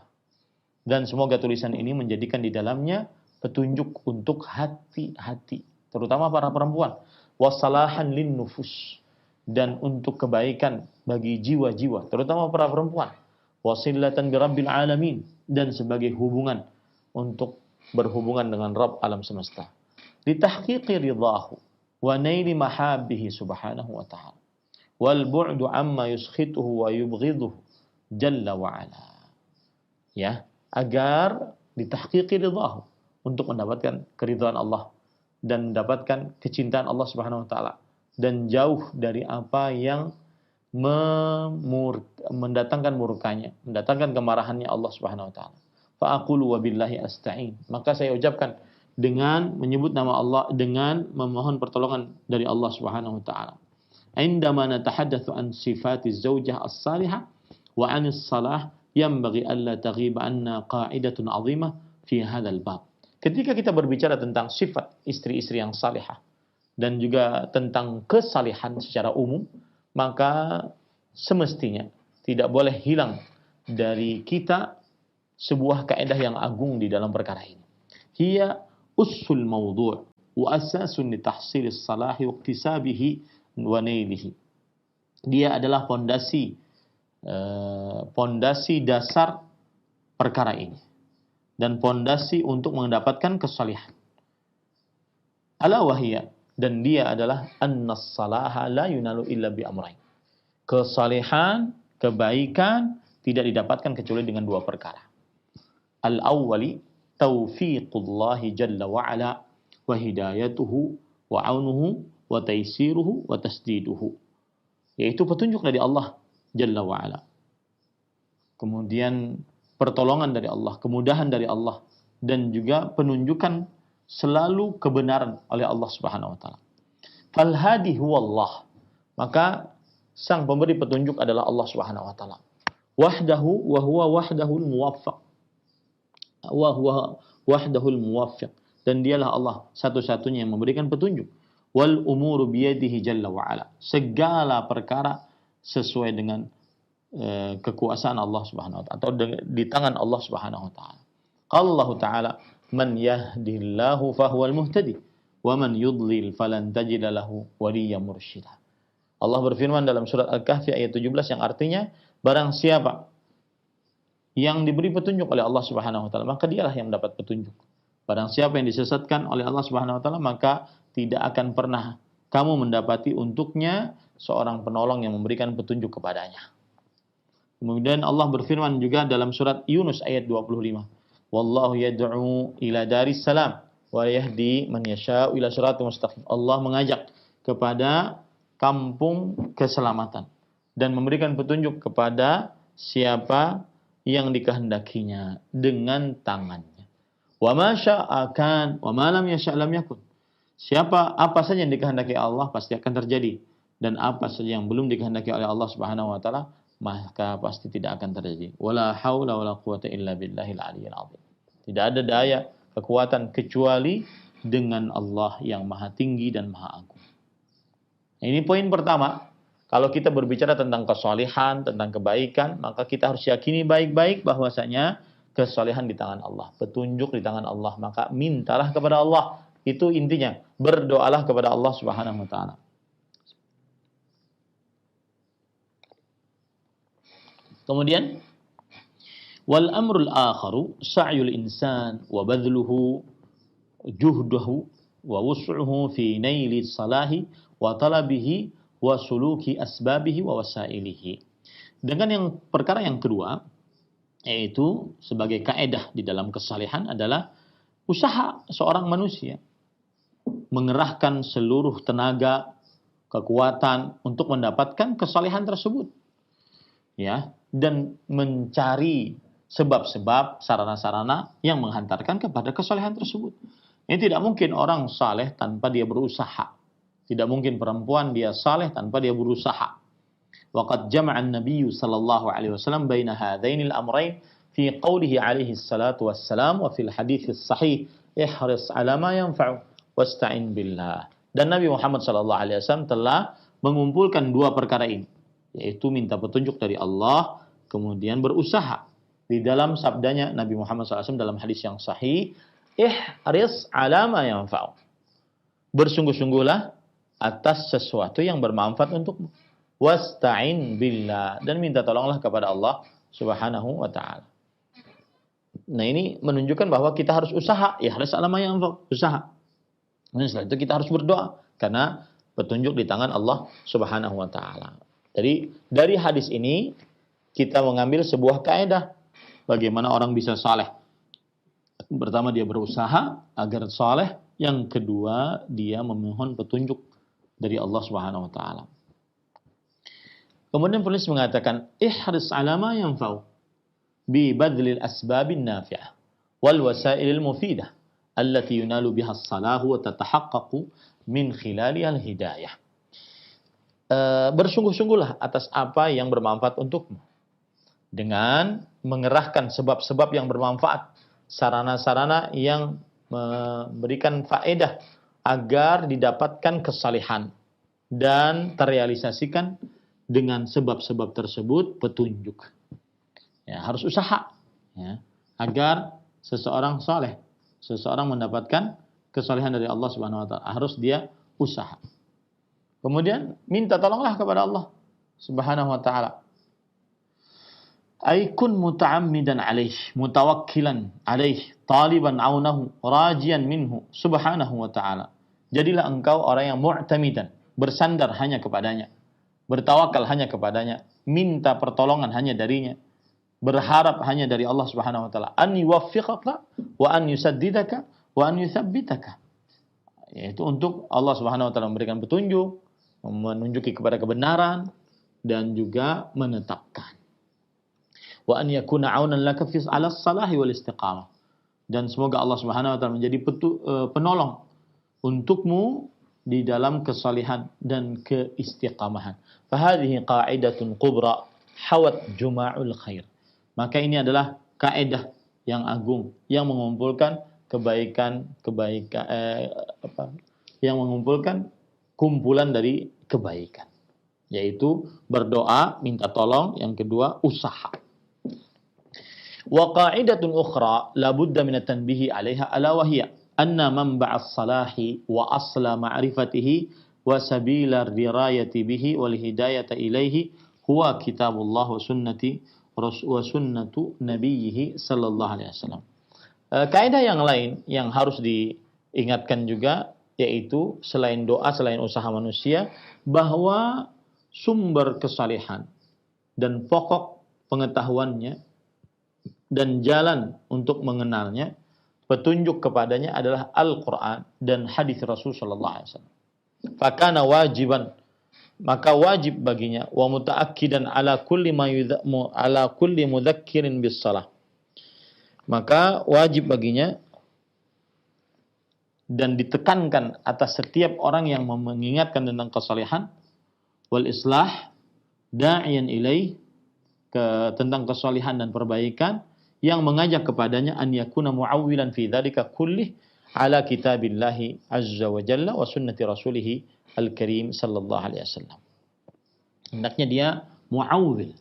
Dan semoga tulisan ini menjadikan di dalamnya petunjuk untuk hati-hati, terutama para perempuan. Wasalahan lin nufus, dan untuk kebaikan bagi jiwa-jiwa, terutama para perempuan. Wasilatan bi rabbil alamin, dan sebagai hubungan untuk berhubungan dengan Rabb alam semesta. Litahqiqi ridahu wa naili mahabbihi subhanahu wa ta'ala. Wal bu'du amma yuskhituhu wa yubghiduhu jalla wa ala. Ya, agar ditahqiqi ridahu, untuk mendapatkan keridhaan Allah dan mendapatkan kecintaan Allah Subhanahu wa taala, dan jauh dari apa yang mendatangkan murkanya, mendatangkan kemarahannya Allah Subhanahu wa taala. Fa aqulu wa billahi asta'in. Maka saya ucapkan dengan menyebut nama Allah, dengan memohon pertolongan dari Allah Subhanahu wa taala. Indama natahaddatsu an sifatiz zaujah as-salihah wa 'anis salah yanbaghi alla taghiba anna qa'idatun 'azimah fi hadzal bab. Ketika kita berbicara tentang sifat istri-istri yang salihah dan juga tentang kesalihan secara umum, maka semestinya tidak boleh hilang dari kita sebuah kaidah yang agung di dalam perkara ini. Hiya ussul mawdu' wa asasun li tahsilis salahi wa iktisabihi wa nailihi. Dia adalah pondasi dasar perkara ini dan pondasi untuk mendapatkan kesalihan. Ala wahiyya, dan dia adalah annas salaha la yunalu illa bi amrayn. Kesalihan, kebaikan tidak didapatkan kecuali dengan dua perkara. Al-awwali taufiqullahi jalla wa ala wa hidayatuhu wa aunuhu wa taisiruhu wa tasdiduhu, yaitu petunjuk dari Allah jalla wa ala. kemudian pertolongan dari Allah, kemudahan dari Allah, dan juga penunjukan selalu kebenaran oleh Allah Subhanahu wa taala. Fal hadi huwallah. Maka sang pemberi petunjuk adalah Allah Subhanahu wa taala. Wahdahu wa huwa wahdahul muwaffaq. Wa huwa wahdahul muwaffiq, dan dialah Allah satu-satunya yang memberikan petunjuk. Wal umuru biyadihi jalla wa ala. Segala perkara sesuai dengan kekuasaan Allah Subhanahu wa taala atau di tangan Allah Subhanahu wa taala. Allah taala, man yahdihillahu fahuwal muhtadi wa man yudlil falan tajida lahu waliyyan mursyida. Allah berfirman dalam surat Al-Kahfi ayat 17 yang artinya, barang siapa yang diberi petunjuk oleh Allah Subhanahu wa taala, maka dialah yang mendapat petunjuk. Barang siapa yang disesatkan oleh Allah Subhanahu wa taala, maka tidak akan pernah kamu mendapati untuknya seorang penolong yang memberikan petunjuk kepadanya. Kemudian Allah berfirman juga dalam surat Yunus ayat 25. Wallahu yad'u ila daris salam wa yahdi man yasha'u ila siratal mustaqim. Allah mengajak kepada kampung keselamatan dan memberikan petunjuk kepada siapa yang dikehendakinya dengan tangannya. Wa ma syaa kan wa ma lam yasha' lam yakun. Apa saja yang dikehendaki Allah pasti akan terjadi, dan apa saja yang belum dikehendaki oleh Allah Subhanahu wa taala maka pasti tidak akan terjadi. Wala haula wala quwata illa billahil aliyyil azim. Tidak ada daya kekuatan kecuali dengan Allah yang Maha Tinggi dan Maha Agung. Nah, ini poin pertama. Kalau kita berbicara tentang kesalehan, tentang kebaikan, maka kita harus yakini baik-baik bahwasanya kesalehan di tangan Allah, petunjuk di tangan Allah. Maka mintalah kepada Allah. Itu intinya. Berdoalah kepada Allah Subhanahu wa taala. Kemudian wal amrul akharu sa'yul insan wa badluhu juhduhu wa wus'uhu fi naili salahi wa talabihi wa suluki asbabihi wa wasailihi. Dengan yang perkara yang kedua, yaitu sebagai kaedah di dalam kesalehan adalah usaha seorang manusia mengerahkan seluruh tenaga, kekuatan untuk mendapatkan kesalehan tersebut. Ya, dan mencari sebab-sebab, sarana-sarana yang menghantarkan kepada kesalehan tersebut. Ini tidak mungkin orang saleh tanpa dia berusaha. Tidak mungkin perempuan dia saleh tanpa dia berusaha. Waqad jama'a an-nabiy sallallahu alaihi wasallam baina hadainil amrayn fi qawlihi alaihi salatu wassalam wa fil hadits sahih ihris 'ala ma yanfa'u wasta'in billah. Dan Nabi Muhammad sallallahu alaihi wasallam telah mengumpulkan dua perkara ini, yaitu minta petunjuk dari Allah, kemudian berusaha. Di dalam sabdanya Nabi Muhammad SAW dalam hadis yang sahih, ihris 'ala ma yanfa'u. Bersungguh-sungguhlah atas sesuatu yang bermanfaat untukmu. Wasta'in billah, dan minta tolonglah kepada Allah Subhanahu wa taala. Nah, ini menunjukkan bahwa kita harus usaha, ihris 'ala ma yanfa'u, usaha. Dan setelah itu kita harus berdoa karena petunjuk di tangan Allah Subhanahu wa taala. Jadi dari hadis ini kita mengambil sebuah kaidah bagaimana orang bisa saleh. Pertama, dia berusaha agar saleh. Yang kedua, dia memohon petunjuk dari Allah Subhanahu wa taala. Kemudian penulis mengatakan, ihris 'ala ma yanfa'u bi badlil asbabin nafi'ah wal wasailil mufidah allati yunalu biha as-salahu wa tatahaqqaqu min khilaliha al-hidayah. Bersungguh-sungguhlah atas apa yang bermanfaat untukmu dengan mengerahkan sebab-sebab yang bermanfaat, sarana-sarana yang memberikan faedah agar didapatkan kesalehan dan terrealisasikan dengan sebab-sebab tersebut petunjuk. Ya, harus usaha ya, agar seseorang saleh, seseorang mendapatkan kesalehan dari Allah Subhanahu wa taala, harus dia usaha. Kemudian minta tolonglah kepada Allah Subhanahu wa taala. Aikun muta'ammidan alaih, mutawakkilan alaih, taliban aunahu, rajian minhu subhanahu wa ta'ala. Jadilah engkau orang yang mu'tamidan, bersandar hanya kepadanya, bertawakal hanya kepadanya, minta pertolongan hanya darinya, berharap hanya dari Allah Subhanahu wa taala. An yuwaffiqaka wa an yusaddidaka wa an yuthabbitaka. Yaitu untuk Allah Subhanahu wa taala memberikan petunjuk, menunjuki kepada kebenaran, dan juga menetapkan. wa an yakuna 'aunan laka fi 'ala salahi wal istiqamah. Dan semoga Allah Subhanahu wa taala menjadi penolong untukmu di dalam kesalihan dan keistiqamahan. Fahadhihi qa'idatun kubra hawat juma'ul khair. Maka ini adalah kaidah yang agung yang mengumpulkan yang mengumpulkan kumpulan dari kebaikan, yaitu berdoa, minta tolong, yang kedua usaha. Wa qa'idatun ukhra la budda min at-tanbihi 'alayha ala wa hiya anna manba' as-salahi wa asla ma'rifatihi wa sabila ar-dirayati bihi wal hidayata ilaihi huwa kitabullah wa sunnatu nabiyhi sallallahu alaihi wasallam. Kaidah yang lain yang harus diingatkan juga, yaitu selain doa, selain usaha manusia, bahwa sumber kesalehan dan pokok pengetahuannya dan jalan untuk mengenalnya, petunjuk kepadanya adalah Al-Quran dan hadis Rasul sallallahu alaihi wasallam. Fakana wajiban, maka wajib baginya, wa mutaakkidan ala kulli mudzakkirin bis salah, maka wajib baginya dan ditekankan atas setiap orang yang mengingatkan tentang kesalehan, wal islah da'iyan ilaih, tentang kesalehan dan perbaikan, yang mengajak kepadanya an yakuna mu'awwilan fi dzalika kullih ala kitabillahi azza wa jalla wa sunnati rasulih al-karim sallallahu alaihi wasallam. Hendaknya dia mu'awwil,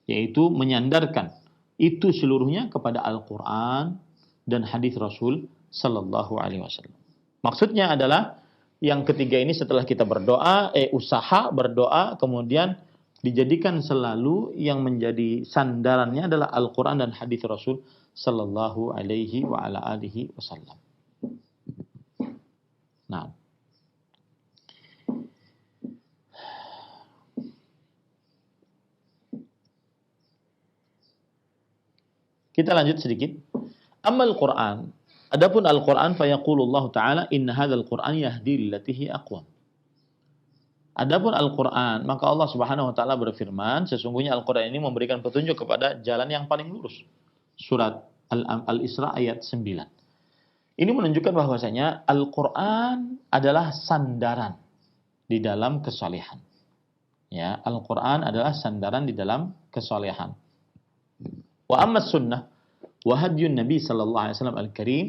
yaitu menyandarkan itu seluruhnya kepada Al-Quran dan hadis Rasul sallallahu alaihi wasallam. Maksudnya adalah yang ketiga ini, setelah kita berdoa, usaha berdoa, kemudian dijadikan selalu yang menjadi sandarannya adalah Al-Quran dan hadis Rasul sallallahu alaihi wa ala alihi wasallam. Nah, kita lanjut sedikit. Amal Quran, adapun Al-Quran, fayaqulullah ta'ala inna hadzal Quran yahdi lillati hi aqwam. Adapun Al-Quran, maka Allah Subhanahu wa taala berfirman, sesungguhnya Al-Quran ini memberikan petunjuk kepada jalan yang paling lurus. Surat Al-Isra ayat 9. Ini menunjukkan bahwasanya Al-Quran adalah sandaran di dalam kesalehan. Ya, Al-Quran adalah sandaran di dalam kesalehan. Wa amma sunnah wa hadyun nabi sallallahu alaihi wasallam al-karim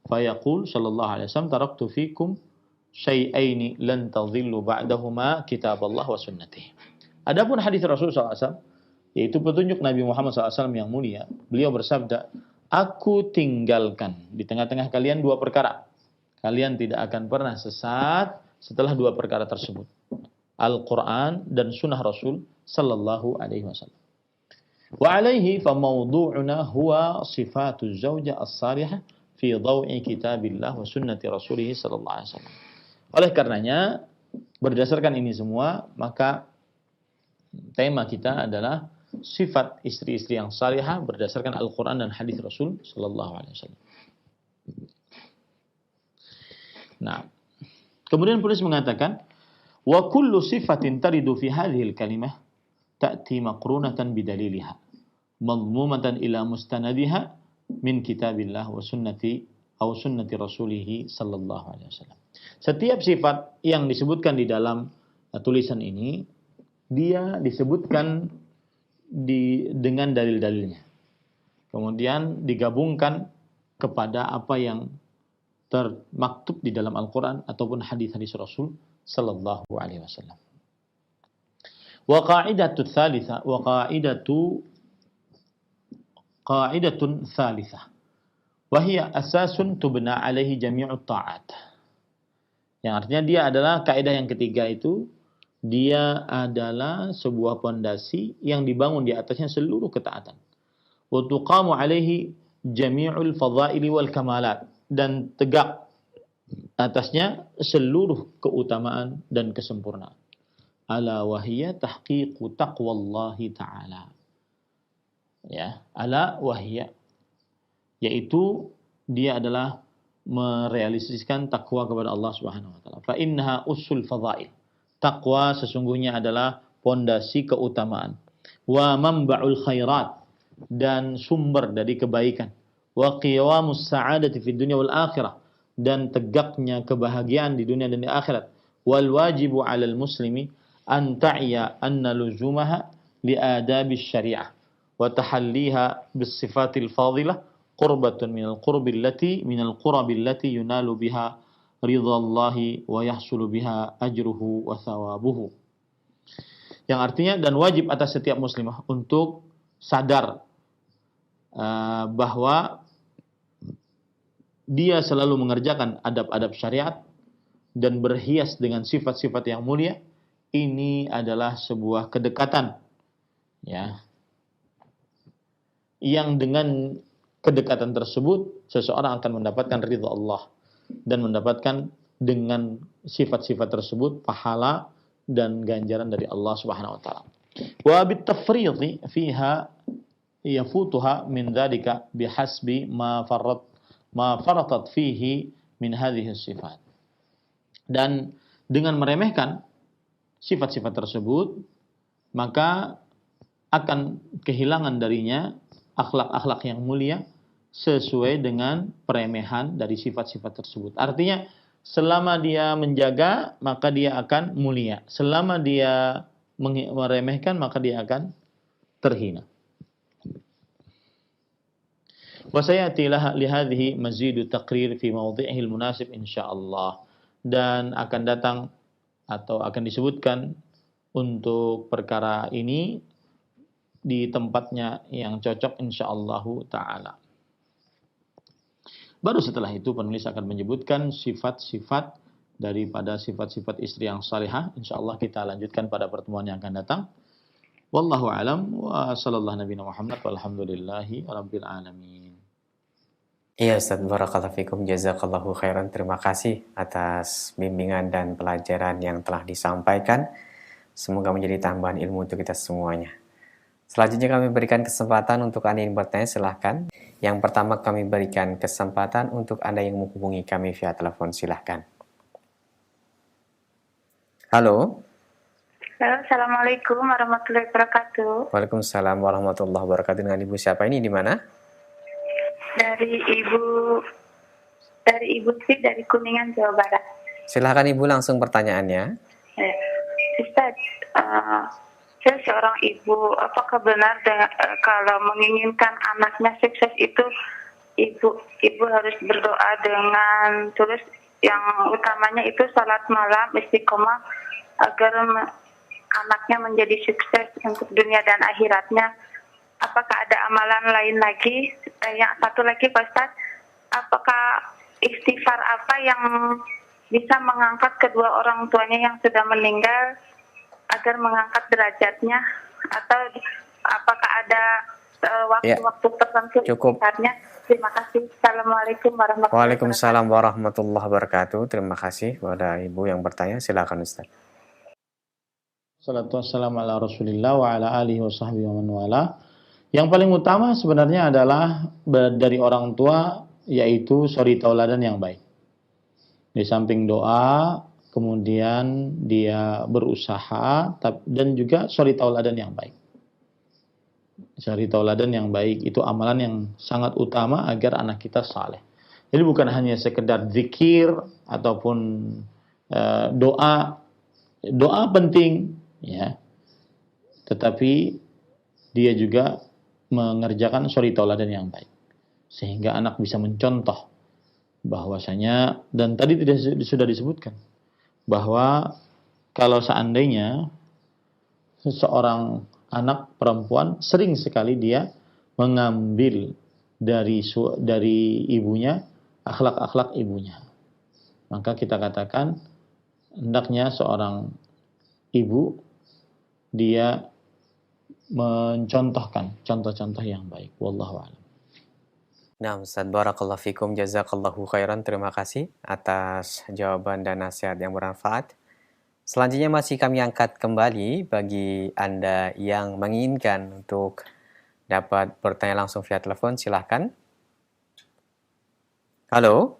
fayaqul sallallahu alaihi wasallam taraktu fikum syai'aini lan tadhillu ba'dahuma kitaballah wa sunnatih. Adapun hadis Rasul sallallahu alaihi wasallam, yaitu petunjuk Nabi Muhammad sallallahu alaihi wasallam yang mulia, beliau bersabda, aku tinggalkan di tengah-tengah kalian dua perkara, kalian tidak akan pernah sesat setelah dua perkara tersebut, Al-Quran dan sunnah Rasul sallallahu alaihi wasallam. Wa alaihi fa mawdu'una huwa sifatuz zawjah as-salihah fi dhaw'i kitabillah wa sunnati rasulih sallallahu alaihi wasallam. Oleh karenanya, berdasarkan ini semua, maka tema kita adalah sifat istri-istri yang salihah berdasarkan Al-Quran dan hadis Rasul sallallahu alaihi wasallam. Nah, kemudian penulis mengatakan, wa kullu sifatin taridu fi hadhil kalimah ta'ti maqrunatan bidaliliha madmumatan ila mustanadiha min kitabillah wa sunnati rasulih sallallahu alaihi wasallam. Setiap sifat yang disebutkan di dalam tulisan ini, dia disebutkan dengan dalil-dalilnya. Kemudian digabungkan kepada apa yang termaktub di dalam Al-Quran ataupun hadis-hadis Rasul sallallahu alaihi wasallam. Wa qa'idatun thalithah wa hiya asasun tubna alaihi jami'ut ta'at. Yang artinya dia adalah kaidah yang ketiga itu, dia adalah sebuah pondasi yang dibangun di atasnya seluruh ketaatan. Wa tuqamu alaihi jami'ul fadhaili wal kamalat, dan tegak atasnya seluruh keutamaan dan kesempurnaan. Ala wahiyya tahqiqu taqwallahi ta'ala. Ya, ala wahiyya, yaitu dia adalah merealisasikan takwa kepada Allah Subhanahu wa taala. Fa innaha usul fadhail. Takwa sesungguhnya adalah pondasi keutamaan. Wa manba'ul khairat, dan sumber dari kebaikan. Wa qiyamus sa'adati fid dunya wal akhirah, dan tegaknya kebahagiaan di dunia dan di akhirat. Wal wajibu 'alal muslimi an ta'iya anna luzumaha li adabis syariah wa tahalliha bis sifatil fadilah qurbatun minal qurabi allati yunalu biha ridallahi wa yahsulu biha ajruhu wa thawabuhu. Yang artinya, dan wajib atas setiap muslimah untuk sadar bahwa dia selalu mengerjakan adab-adab syariat dan berhias dengan sifat-sifat yang mulia. Ini adalah sebuah kedekatan, ya, yang dengan kedekatan tersebut seseorang akan mendapatkan ridha Allah dan mendapatkan dengan sifat-sifat tersebut pahala dan ganjaran dari Allah Subhanahu wa taala. Wa bit tafriḍi fiha yafutuha min dzalika bihasbi ma faratat fihi min hadhihi sifat. Dan dengan meremehkan sifat-sifat tersebut, maka akan kehilangan darinya akhlak-akhlak yang mulia sesuai dengan peremehan dari sifat-sifat tersebut. Artinya, selama dia menjaga, maka dia akan mulia. Selama dia meremehkan, maka dia akan terhina. Wa sayati li hadhihi mazidu taqrir fi mawdhi'ihi al-munasib insyaallah. Dan akan datang atau akan disebutkan untuk perkara ini di tempatnya yang cocok insyaallah taala. Baru setelah itu penulis akan menyebutkan sifat-sifat daripada sifat-sifat istri yang salihah. Insyaallah kita lanjutkan pada pertemuan yang akan datang. Wallahu alam wa sallallahu nabiyana Muhammad walhamdulillahi rabbil alamin. Iya Ustaz, barakallahu fikum, jazakallahu khairan. Terima kasih atas bimbingan dan pelajaran yang telah disampaikan. Semoga menjadi tambahan ilmu untuk kita semuanya. Selanjutnya kami berikan kesempatan untuk Anda yang bertanya, silahkan. Yang pertama kami berikan kesempatan untuk Anda yang menghubungi kami via telepon, silahkan. Halo. Halo, Assalamualaikum warahmatullahi wabarakatuh. Waalaikumsalam warahmatullahi wabarakatuh. Dengan Ibu siapa ini, di mana? Dari Ibu Sri dari Kuningan, Jawa Barat. Silahkan Ibu langsung pertanyaannya. Ustaz, saya seorang ibu, apakah benar kalau menginginkan anaknya sukses itu ibu harus berdoa dengan tulus, yang utamanya itu salat malam istiqomah agar anaknya menjadi sukses untuk dunia dan akhiratnya? Apakah ada amalan lain lagi? Yang satu lagi Pak Ustaz, apakah istighfar apa yang bisa mengangkat kedua orang tuanya yang sudah meninggal agar mengangkat derajatnya, atau apakah ada waktu-waktu tertentu istighfarnya? Terima kasih. Assalamualaikum warahmatullahi wabarakatuh. Waalaikumsalam warahmatullahi wabarakatuh. Terima kasih kepada Ibu yang bertanya. Silakan Ustaz. Salatu wassalamu ala Rasulillah wa ala alihi wa sahbihi wa man wala. Yang paling utama sebenarnya adalah dari orang tua, yaitu suri tauladan yang baik. Di samping doa, kemudian dia berusaha dan juga suri tauladan yang baik. Suri tauladan yang baik itu amalan yang sangat utama agar anak kita saleh. Jadi bukan hanya sekedar zikir ataupun doa penting, ya. Tetapi dia juga mengerjakan suri tauladan yang baik, sehingga anak bisa mencontoh bahwasanya, dan tadi sudah disebutkan bahwa kalau seandainya seseorang anak perempuan sering sekali dia mengambil dari ibunya akhlak-akhlak ibunya, maka kita katakan hendaknya seorang ibu dia mencontohkan contoh-contoh yang baik. Wallahu a'lam. Nah, Ustaz, barakallahu fikum, jazakallahu khairan. Terima kasih atas jawaban dan nasihat yang bermanfaat. Selanjutnya masih kami angkat kembali bagi Anda yang menginginkan untuk dapat bertanya langsung via telepon, silahkan. Halo.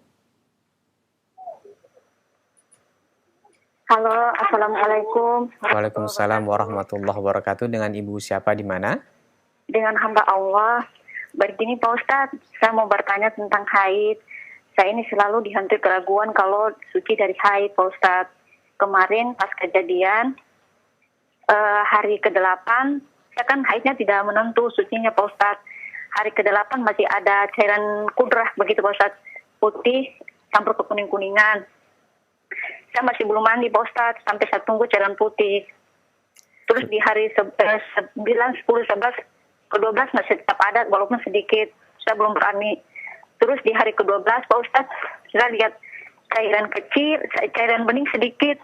Halo, Assalamualaikum. Waalaikumsalam warahmatullahi wabarakatuh. Dengan Ibu siapa, di mana? dengan hamba Allah. Begini Pak Ustadz, saya mau bertanya tentang haid. Saya ini selalu dihantui keraguan kalau suci dari haid Pak Ustadz. Kemarin pas kejadian hari ke-8, saya kan haidnya tidak menentu sucinya Pak Ustadz. Hari ke-8 masih ada cairan kudrah begitu Pak Ustadz, putih campur ke kuning-kuningan. Saya masih belum mandi Pak Ustadz, sampai saya tunggu cairan putih. Terus di hari 9, 10, 11, ke-12 masih tetap ada walaupun sedikit. Saya belum berani. Terus di hari ke-12 Pak Ustadz, saya lihat cairan kecil, cairan bening sedikit.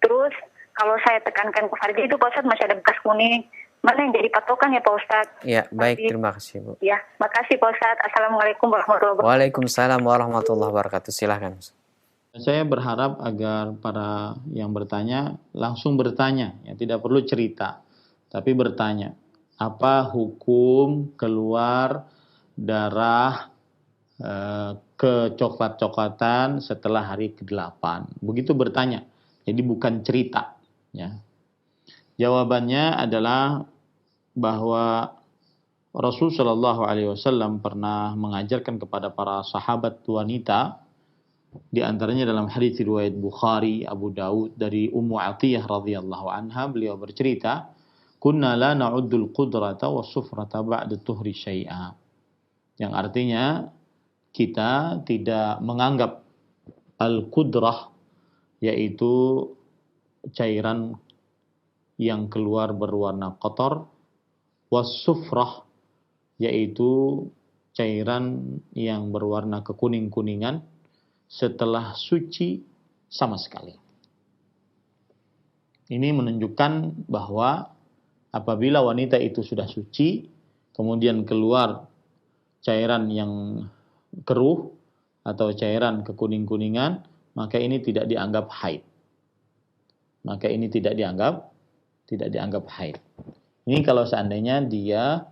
Terus kalau saya tekankan ke farji itu Pak Ustadz masih ada bekas kuning. Mana yang jadi patokan ya Pak Ustadz? Ya, baik, terima kasih Bu. Ya, makasih Pak Ustadz. Assalamualaikum warahmatullahi wabarakatuh. Waalaikumsalam warahmatullahi wabarakatuh. Silahkan. Saya berharap agar para yang bertanya langsung bertanya, ya tidak perlu cerita, tapi bertanya. Apa hukum keluar darah kecoklat-coklatan setelah hari ke-8? Begitu bertanya. Jadi bukan cerita, ya. Jawabannya adalah bahwa Rasul Shallallahu Alaihi Wasallam pernah mengajarkan kepada para sahabat wanita, di antaranya dalam hadis riwayat Bukhari, Abu Daud dari Ummu Atiyah radhiyallahu anha, beliau bercerita, "Kunna la na'uddul qudrata was-sufrata ba'da tuhri syai'a." Yang artinya kita tidak menganggap al-qudrah, yaitu cairan yang keluar berwarna kotor, was-sufrah, yaitu cairan yang berwarna kekuning-kuningan, setelah suci sama sekali. Ini menunjukkan bahwa apabila wanita itu sudah suci, kemudian keluar cairan yang keruh atau cairan kekuning-kuningan, maka ini tidak dianggap haid. Maka ini tidak dianggap haid. Ini kalau seandainya dia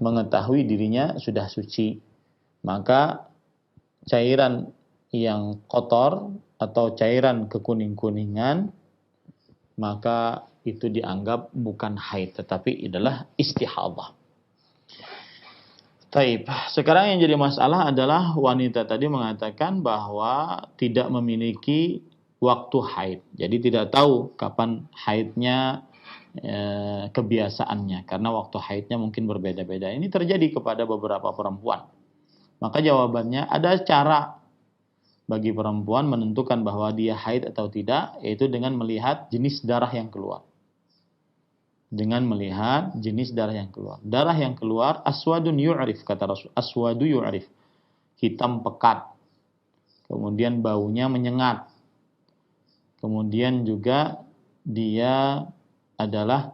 mengetahui dirinya sudah suci, maka cairan yang kotor atau cairan kekuning-kuningan, maka itu dianggap bukan haid, tetapi adalah istihadhah. Taib. Sekarang yang jadi masalah adalah wanita tadi mengatakan bahwa tidak memiliki waktu haid. Jadi tidak tahu kapan haidnya, kebiasaannya. Karena waktu haidnya mungkin berbeda-beda. Ini terjadi kepada beberapa perempuan. Maka jawabannya ada cara bagi perempuan menentukan bahwa dia haid atau tidak, yaitu dengan melihat jenis darah yang keluar. Dengan melihat jenis darah yang keluar. Darah yang keluar aswadun yu'rif, kata Rasul. Aswadu yu'rif. Hitam pekat. Kemudian baunya menyengat. Kemudian juga dia adalah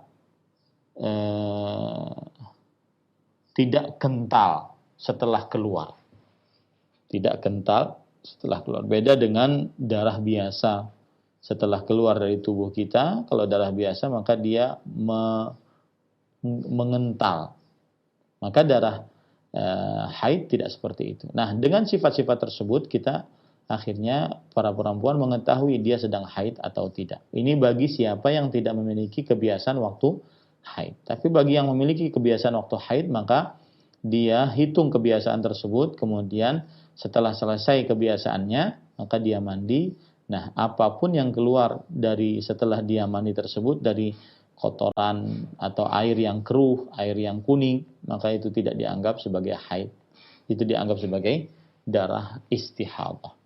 tidak kental setelah keluar. Tidak kental setelah keluar. Beda dengan darah biasa. Setelah keluar dari tubuh kita, kalau darah biasa maka dia mengental. Maka darah haid tidak seperti itu. Nah, dengan sifat-sifat tersebut kita akhirnya para perempuan mengetahui dia sedang haid atau tidak. Ini bagi siapa yang tidak memiliki kebiasaan waktu haid. Tapi bagi yang memiliki kebiasaan waktu haid, maka dia hitung kebiasaan tersebut, kemudian setelah selesai kebiasaannya, maka dia mandi. Nah, apapun yang keluar dari setelah dia mandi tersebut, dari kotoran atau air yang keruh, air yang kuning, maka itu tidak dianggap sebagai haid. Itu dianggap sebagai darah istihadhah.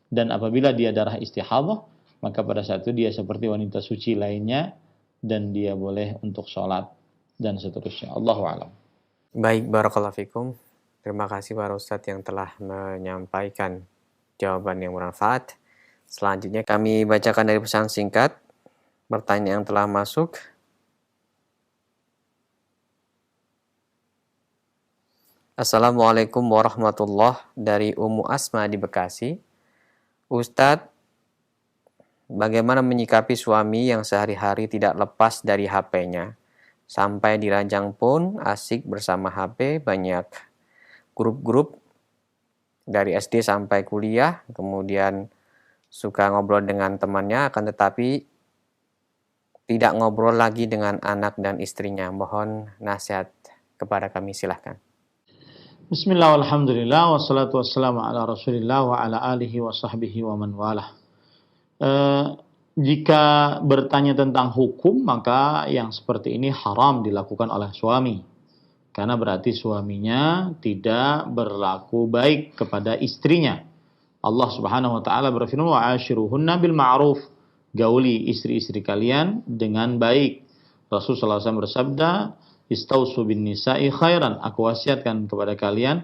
Dan apabila dia darah istihadhah, maka pada saat itu dia seperti wanita suci lainnya, dan dia boleh untuk sholat dan seterusnya. Allahu a'lam. Baik, barakallahu fikum. Terima kasih para Ustadz yang telah menyampaikan jawaban yang bermanfaat. Selanjutnya kami bacakan dari pesan singkat pertanyaan yang telah masuk. Assalamualaikum warahmatullahi wabarakatuh, dari Ummu Asma di Bekasi. Ustadz, bagaimana menyikapi suami yang sehari-hari tidak lepas dari HP-nya? Sampai di ranjang pun asik bersama HP, banyak grup-grup dari SD sampai kuliah, kemudian suka ngobrol dengan temannya, akan tetapi tidak ngobrol lagi dengan anak dan istrinya. Mohon nasihat kepada kami, silahkan. Bismillah, alhamdulillah, wassalatu wassalamu ala rasulillah wa ala alihi wa sahbihi wa man walah. Jika bertanya tentang hukum, maka yang seperti ini haram dilakukan oleh suami. Karena berarti suaminya tidak berlaku baik kepada istrinya. Allah Subhanahu wa taala berfirman, wa ashiruhunna bil ma'ruf. Gauli istri-istri kalian dengan baik. Rasulullah SAW bersabda, istausu bin nisa'i khairan. Aku wasiatkan kepada kalian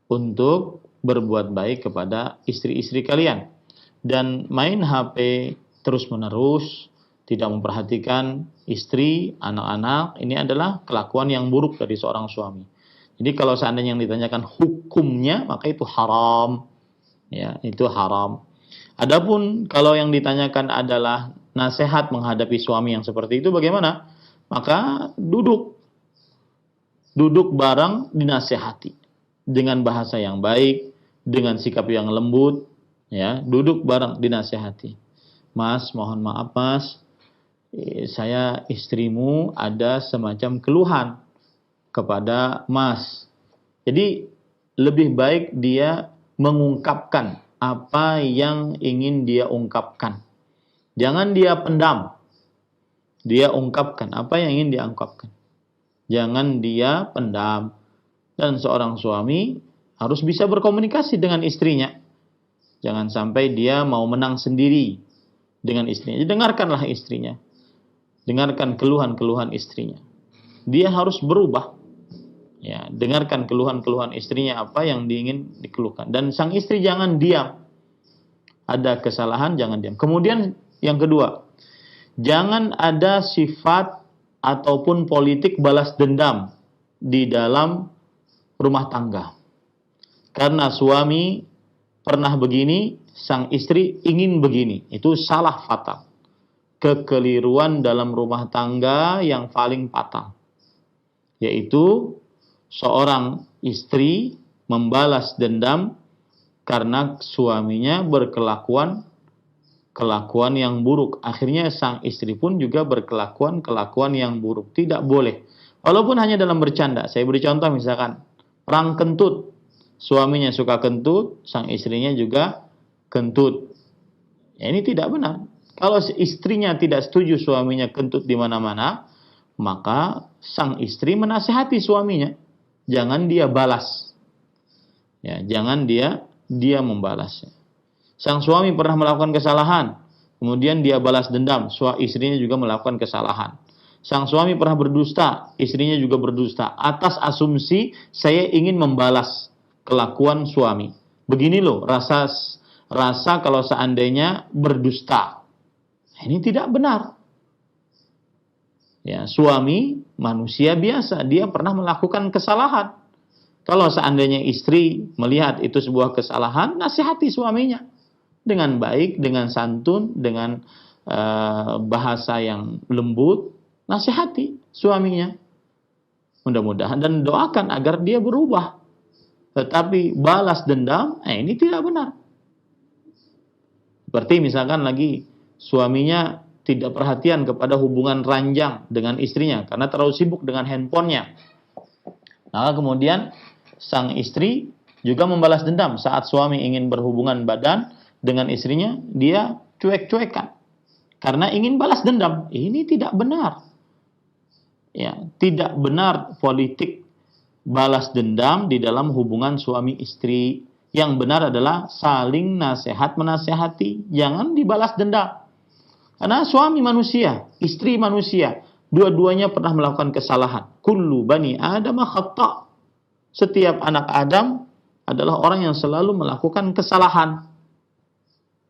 untuk berbuat baik kepada istri-istri kalian. Dan main HP terus-menerus, tidak memperhatikan istri, anak-anak, ini adalah kelakuan yang buruk dari seorang suami. Jadi kalau seandainya yang ditanyakan hukumnya, maka itu haram. Ya, itu haram. Adapun kalau yang ditanyakan adalah nasihat menghadapi suami yang seperti itu bagaimana? Maka duduk bareng dinasihati dengan bahasa yang baik, dengan sikap yang lembut, ya, duduk bareng dinasihati. Mas, mohon maaf Mas, saya istrimu ada semacam keluhan kepada Mas. Jadi lebih baik dia mengungkapkan apa yang ingin dia ungkapkan. Jangan dia pendam. Dia ungkapkan apa yang ingin dia ungkapkan. Jangan dia pendam. Dan seorang suami harus bisa berkomunikasi dengan istrinya. Jangan sampai dia mau menang sendiri dengan istrinya. Dengarkanlah istrinya. Dengarkan keluhan-keluhan istrinya. Dia harus berubah. Ya, dengarkan keluhan-keluhan istrinya apa yang diingin dikeluhkan. Dan sang istri jangan diam. Ada kesalahan, jangan diam. Kemudian yang kedua, jangan ada sifat ataupun politik balas dendam di dalam rumah tangga. Karena suami pernah begini, sang istri ingin begini. Itu salah fatal. Kekeliruan dalam rumah tangga yang paling fatal. Yaitu seorang istri membalas dendam karena suaminya berkelakuan yang buruk. Akhirnya sang istri pun juga berkelakuan yang buruk. Tidak boleh. Walaupun hanya dalam bercanda. Saya beri contoh misalkan perang kentut. Suaminya suka kentut, sang istrinya juga kentut. Ya, ini tidak benar. Kalau istrinya tidak setuju suaminya kentut di mana-mana, maka sang istri menasihati suaminya. Jangan dia balas. Ya, jangan dia membalas. Sang suami pernah melakukan kesalahan, kemudian dia balas dendam, istrinya juga melakukan kesalahan. Sang suami pernah berdusta, istrinya juga berdusta. Atas asumsi saya ingin membalas kelakuan suami. Begini loh rasa kalau seandainya berdusta. Ini tidak benar. Ya, suami manusia biasa, dia pernah melakukan kesalahan. Kalau seandainya istri melihat itu sebuah kesalahan, nasihati suaminya dengan baik, dengan santun, dengan bahasa yang lembut, nasihati suaminya. Mudah-mudahan dan doakan agar dia berubah. Tetapi balas dendam, ini tidak benar. Seperti misalkan lagi suaminya tidak perhatian kepada hubungan ranjang dengan istrinya karena terlalu sibuk dengan handphonenya. Maka kemudian sang istri juga membalas dendam saat suami ingin berhubungan badan dengan istrinya, dia cuek-cuekan karena ingin balas dendam. Ini tidak benar. Ya, tidak benar politik balas dendam di dalam hubungan suami istri. Yang benar adalah saling nasihat menasehati, jangan dibalas dendam. Karena suami manusia, istri manusia, dua-duanya pernah melakukan kesalahan. Kullu bani Adam khata'. Setiap anak Adam adalah orang yang selalu melakukan kesalahan.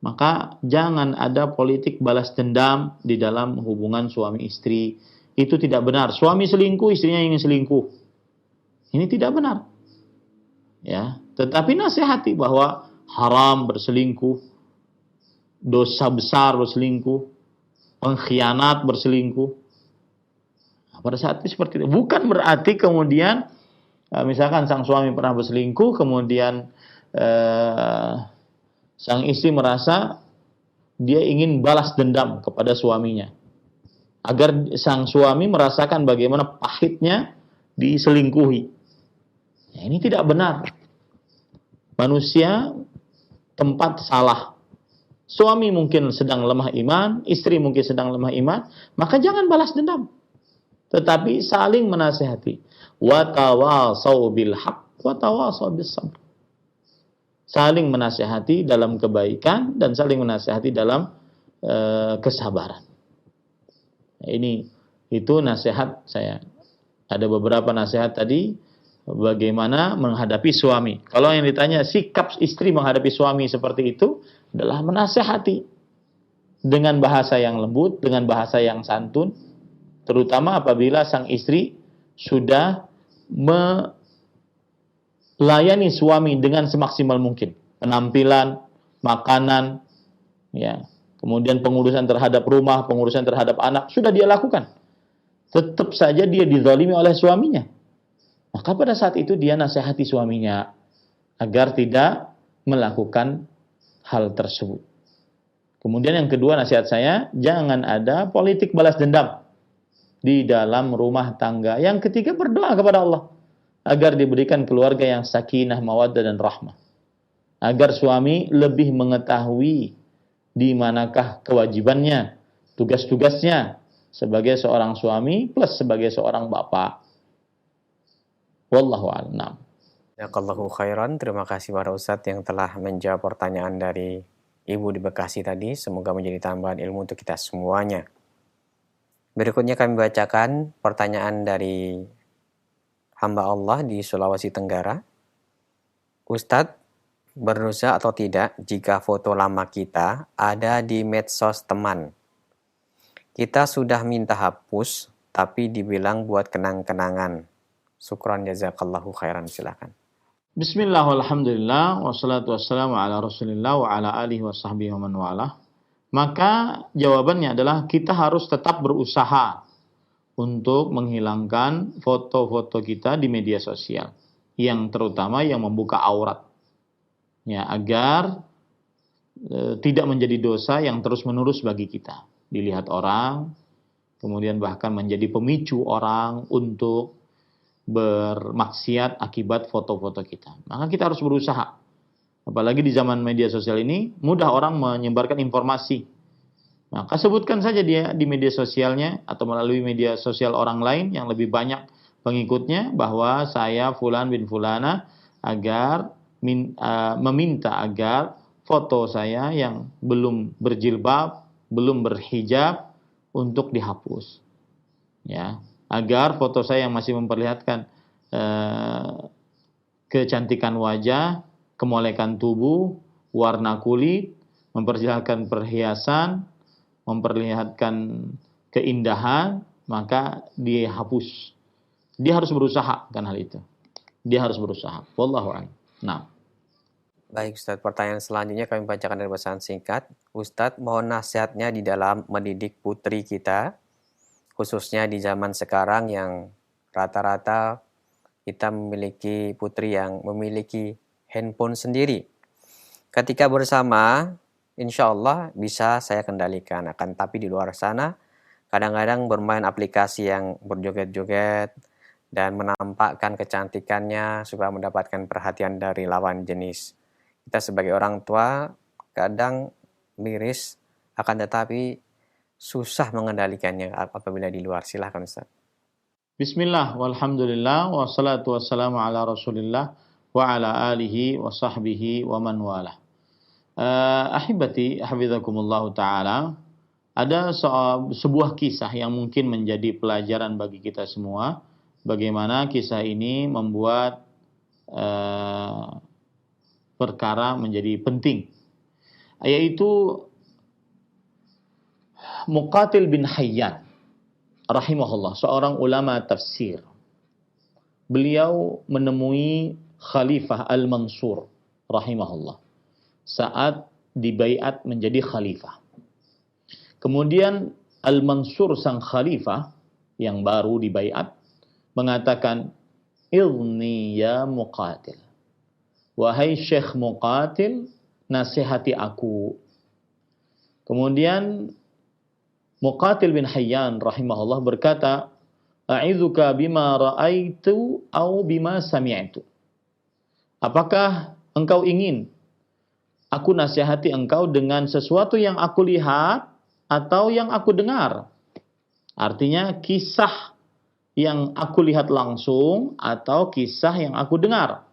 Maka jangan ada politik balas dendam di dalam hubungan suami istri. Itu tidak benar. Suami selingkuh, istrinya ingin selingkuh. Ini tidak benar. Ya, tetapi nasihati bahwa haram berselingkuh, dosa besar berselingkuh, pengkhianat berselingkuh. Nah, pada saat itu seperti itu. Bukan berarti kemudian misalkan sang suami pernah berselingkuh, kemudian sang istri merasa dia ingin balas dendam kepada suaminya. Agar sang suami merasakan bagaimana pahitnya diselingkuhi. Ya, ini tidak benar. Manusia tempat salah. Suami mungkin sedang lemah iman, istri mungkin sedang lemah iman, maka jangan balas dendam. Tetapi saling menasihati. Wa tawasau bil haqq wa tawasau bis sabr. Saling menasihati dalam kebaikan dan saling menasihati dalam kesabaran. Itu nasihat saya. Ada beberapa nasihat tadi bagaimana menghadapi suami. Kalau yang ditanya sikap istri menghadapi suami seperti itu adalah menasihati dengan bahasa yang lembut, dengan bahasa yang santun, terutama apabila sang istri sudah melayani suami dengan semaksimal mungkin. Penampilan, makanan, ya, kemudian pengurusan terhadap rumah, pengurusan terhadap anak, sudah dia lakukan. Tetap saja dia dizalimi oleh suaminya. Maka pada saat itu dia nasihati suaminya agar tidak melakukan hal tersebut. Kemudian yang kedua nasihat saya, jangan ada politik balas dendam di dalam rumah tangga. Yang ketiga, berdoa kepada Allah agar diberikan keluarga yang sakinah, mawaddah dan rahmah. Agar suami lebih mengetahui di manakah kewajibannya, tugas-tugasnya sebagai seorang suami plus sebagai seorang bapak. Wallahu a'lam. Jazakallahu khairan. Terima kasih para Ustadz yang telah menjawab pertanyaan dari Ibu di Bekasi tadi. Semoga menjadi tambahan ilmu untuk kita semuanya. Berikutnya kami bacakan pertanyaan dari hamba Allah di Sulawesi Tenggara. Ustadz, berdosa atau tidak jika foto lama kita ada di medsos teman? Kita sudah minta hapus, tapi dibilang buat kenang-kenangan. Syukran jazakallahu khairan. Silakan. Bismillah, walhamdulillah, wassalatu wassalamu ala rasulillah wa ala alihi wa sahbihi wa man walah. Maka jawabannya adalah kita harus tetap berusaha untuk menghilangkan foto-foto kita di media sosial, yang terutama yang membuka aurat, ya, agar tidak menjadi dosa yang terus-menerus bagi kita, dilihat orang, kemudian bahkan menjadi pemicu orang untuk bermaksiat akibat foto-foto kita. Maka kita harus berusaha. Apalagi di zaman media sosial ini, mudah orang menyebarkan informasi. Maka sebutkan saja dia di media sosialnya atau melalui media sosial orang lain yang lebih banyak pengikutnya bahwa saya Fulan bin Fulana agar meminta agar foto saya yang belum berjilbab, belum berhijab untuk dihapus. Ya. Agar foto saya yang masih memperlihatkan kecantikan wajah, kemolekan tubuh, warna kulit, memperlihatkan perhiasan, memperlihatkan keindahan, maka dihapus. Dia harus berusaha kan hal itu. Dia harus berusaha. Wallahu a'lam. Nah. Baik Ustadz, pertanyaan selanjutnya kami bacakan dari pesan singkat. Ustadz, mohon nasihatnya di dalam mendidik putri kita, khususnya di zaman sekarang yang rata-rata kita memiliki putri yang memiliki handphone sendiri. Ketika bersama, insya Allah bisa saya kendalikan. Akan tapi di luar sana, kadang-kadang bermain aplikasi yang berjoget-joget dan menampakkan kecantikannya supaya mendapatkan perhatian dari lawan jenis. Kita sebagai orang tua kadang miris, akan tetapi susah mengendalikannya apabila di luar. Silahkan Ustaz. Bismillah, walhamdulillah, wassalatu wassalamu ala rasulillah, wa ala alihi wa sahbihi wa man walah. Ahibati, hafizakumullahu ta'ala, ada sebuah kisah yang mungkin menjadi pelajaran bagi kita semua. Bagaimana kisah ini membuat perkara menjadi penting. Yaitu Muqatil bin Hayyan rahimahullah, seorang ulama tafsir. Beliau menemui Khalifah Al-Mansur rahimahullah saat dibaiat menjadi khalifah. Kemudian Al-Mansur sang khalifah yang baru dibaiat mengatakan, "Idni ya Muqatil." Wahai Syekh Muqatil, nasihati aku. Kemudian Muqatil bin Hayyan rahimahullah berkata, a'idzuka bima ra'aitu au bima sami'tu. Apakah engkau ingin aku nasihati engkau dengan sesuatu yang aku lihat atau yang aku dengar? Artinya kisah yang aku lihat langsung atau kisah yang aku dengar.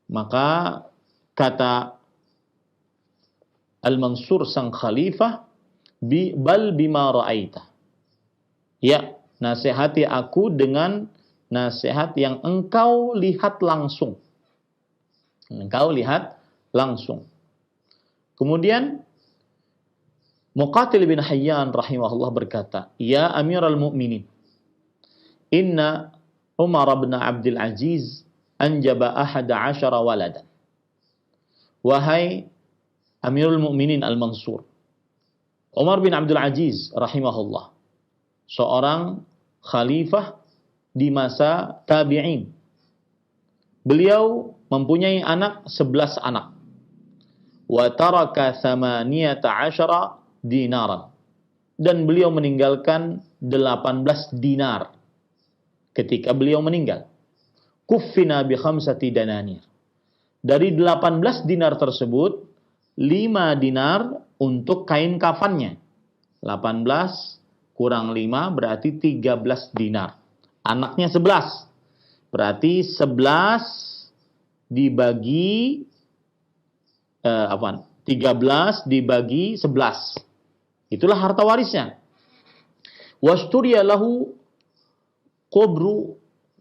Maka kata Al-Mansur sang khalifah, bal bima ra'aita. Ya, nasihati aku dengan nasihat yang engkau lihat langsung. Engkau lihat langsung. Kemudian Muqatil bin Hayyan rahimahullah berkata, "Ya Amirul Mukminin, inna Umar bin Abdul Aziz anjaba 11 waladan." Wahai Amirul Mukminin Al-Mansur, Umar bin Abdul Aziz rahimahullah, seorang khalifah di masa tabi'in. Beliau mempunyai anak 11 anak. Wa taraka 18 dinaran. Dan beliau meninggalkan 18 dinar ketika beliau meninggal. Kuffina bi 5 dananir. Dari 18 dinar tersebut, 5 dinar untuk kain kafannya. 18 kurang 5 berarti 13 dinar. Anaknya 11. Berarti 11 dibagi 13 dibagi 11. Itulah harta warisnya. Wasturiya lahu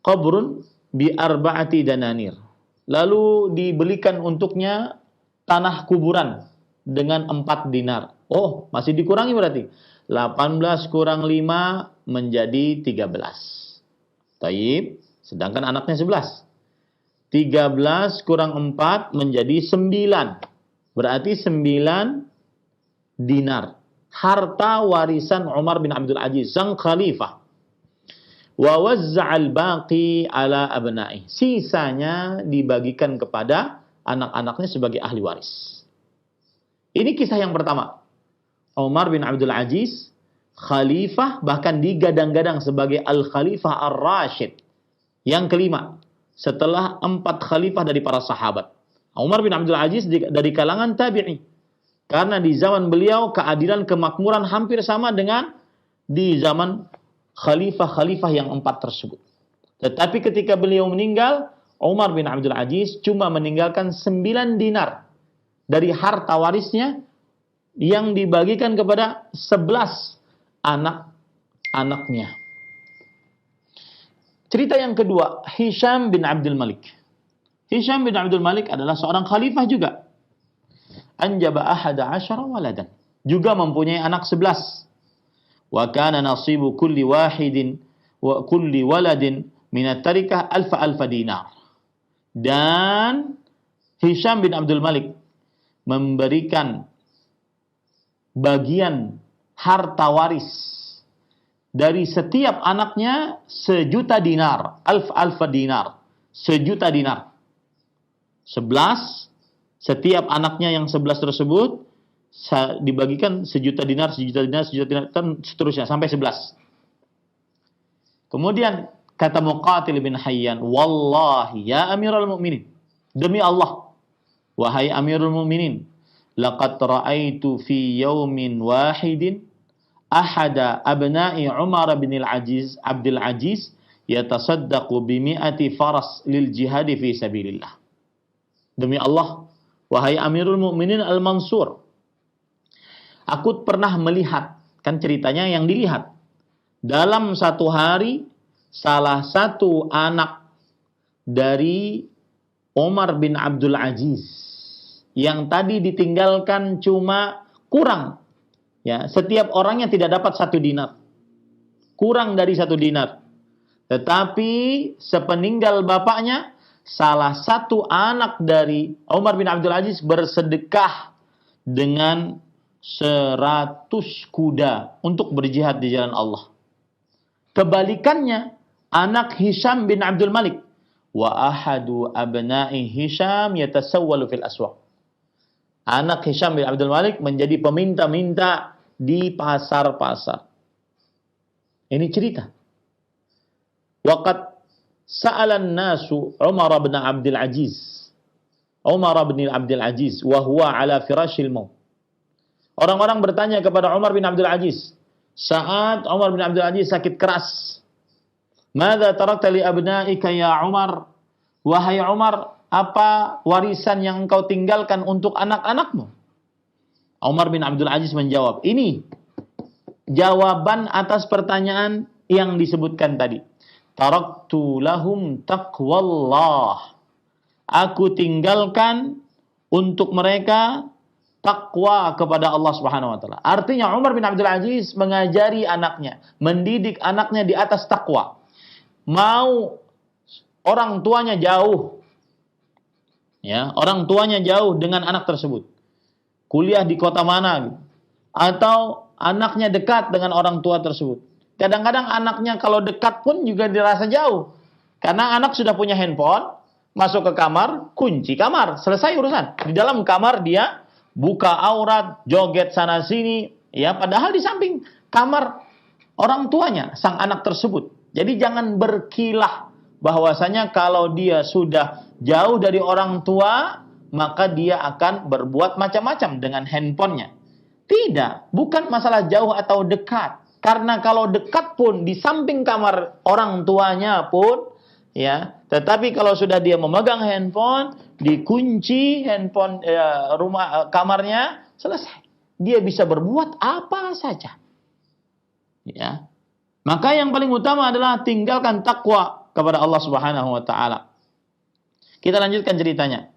qabrun bi 4 dananir. Lalu dibelikan untuknya tanah kuburan dengan 4 dinar. Oh, masih dikurangi berarti. 18 kurang 5 menjadi 13. Taib, sedangkan anaknya 11. 13 kurang 4 menjadi 9. Berarti 9 dinar. Harta warisan Umar bin Abdul Aziz, sang khalifah. Wa wazza'al baqi ala abna'i. Sisanya dibagikan kepada anak-anaknya sebagai ahli waris. Ini kisah yang pertama. Umar bin Abdul Aziz, khalifah, bahkan digadang-gadang sebagai al-khalifah ar-rasyid. Yang kelima, setelah 4 khalifah dari para sahabat. Umar bin Abdul Aziz dari kalangan tabi'i. Karena di zaman beliau keadilan kemakmuran hampir sama dengan di zaman khalifah-khalifah yang 4 tersebut. Tetapi ketika beliau meninggal, Umar bin Abdul Aziz cuma meninggalkan 9 dinar dari harta warisnya yang dibagikan kepada 11 anak-anaknya. Cerita yang kedua, Hisham bin Abdul Malik. Hisham bin Abdul Malik adalah seorang khalifah juga. Anjaba 11 waladan. Juga mempunyai anak 11. Wa kana nasibu kulli wahidin wa kulli waladin minat tarikah alfa dinar. Dan Hisham bin Abdul Malik memberikan bagian harta waris dari setiap anaknya 1.000.000 dinar, alfa dinar, 1.000.000 dinar. 11, setiap anaknya yang 11 tersebut dibagikan 1.000.000 dinar, 1.000.000 dinar, 1.000.000 dinar, dan seterusnya sampai 11. Kemudian kata Muqatil bin Hayyan, wallahi ya Amirul Mukminin, demi Allah, wahai Amirul Mukminin, laqad ra'aitu fi yaumin wahidin ahada abna'i Umar bin Abdul Aziz yatasaddaqu bi 100 faras lil jihad fi sabilillah. Demi Allah, wahai Amirul Mukminin Al-Mansur, aku pernah melihat, kan ceritanya yang dilihat, dalam satu hari salah satu anak dari Umar bin Abdul Aziz yang tadi ditinggalkan cuma kurang, ya, setiap orangnya tidak dapat 1 dinar, kurang dari 1 dinar. Tetapi sepeninggal bapaknya, salah satu anak dari Umar bin Abdul Aziz bersedekah dengan 100 kuda untuk berjihad di jalan Allah. Kebalikannya, anak Hisham bin Abdul Malik, wa ahadu abna'i Hisham yatasawwalu fil aswaq. Anak Hisham bin Abdul Malik menjadi peminta-minta di pasar-pasar. Ini cerita. Waqad sa'alan nasu Umar bin Abdul Aziz. Umar bin Abdul Aziz wa huwa ala firashil maut. Orang-orang bertanya kepada Umar bin Abdul Aziz saat Umar bin Abdul Aziz sakit keras. Madza tarakta li abnaika ya Umar? Wahai Umar, apa warisan yang engkau tinggalkan untuk anak-anakmu? Umar bin Abdul Aziz menjawab. Ini jawaban atas pertanyaan yang disebutkan tadi. Taraktu lahum taqwallah. Aku tinggalkan untuk mereka takwa kepada Allah Subhanahu wa taala. Artinya Umar bin Abdul Aziz mengajari anaknya, mendidik anaknya di atas takwa. Mau orang tuanya jauh, ya, orang tuanya jauh dengan anak tersebut. Kuliah di kota mana, atau anaknya dekat dengan orang tua tersebut. Kadang-kadang anaknya kalau dekat pun juga dirasa jauh. Karena anak sudah punya handphone, masuk ke kamar, kunci kamar, selesai urusan. Di dalam kamar dia buka aurat, joget sana sini, ya, padahal di samping kamar orang tuanya, sang anak tersebut. Jadi jangan berkilah bahwasanya kalau dia sudah jauh dari orang tua, maka dia akan berbuat macam-macam dengan handphonenya. Tidak, bukan masalah jauh atau dekat. Karena kalau dekat pun di samping kamar orang tuanya pun, ya. Tetapi kalau sudah dia memegang handphone, dikunci handphone kamarnya, selesai. Dia bisa berbuat apa saja. Ya. Maka yang paling utama adalah tinggalkan takwa kepada Allah Subhanahu wa taala. Kita lanjutkan ceritanya.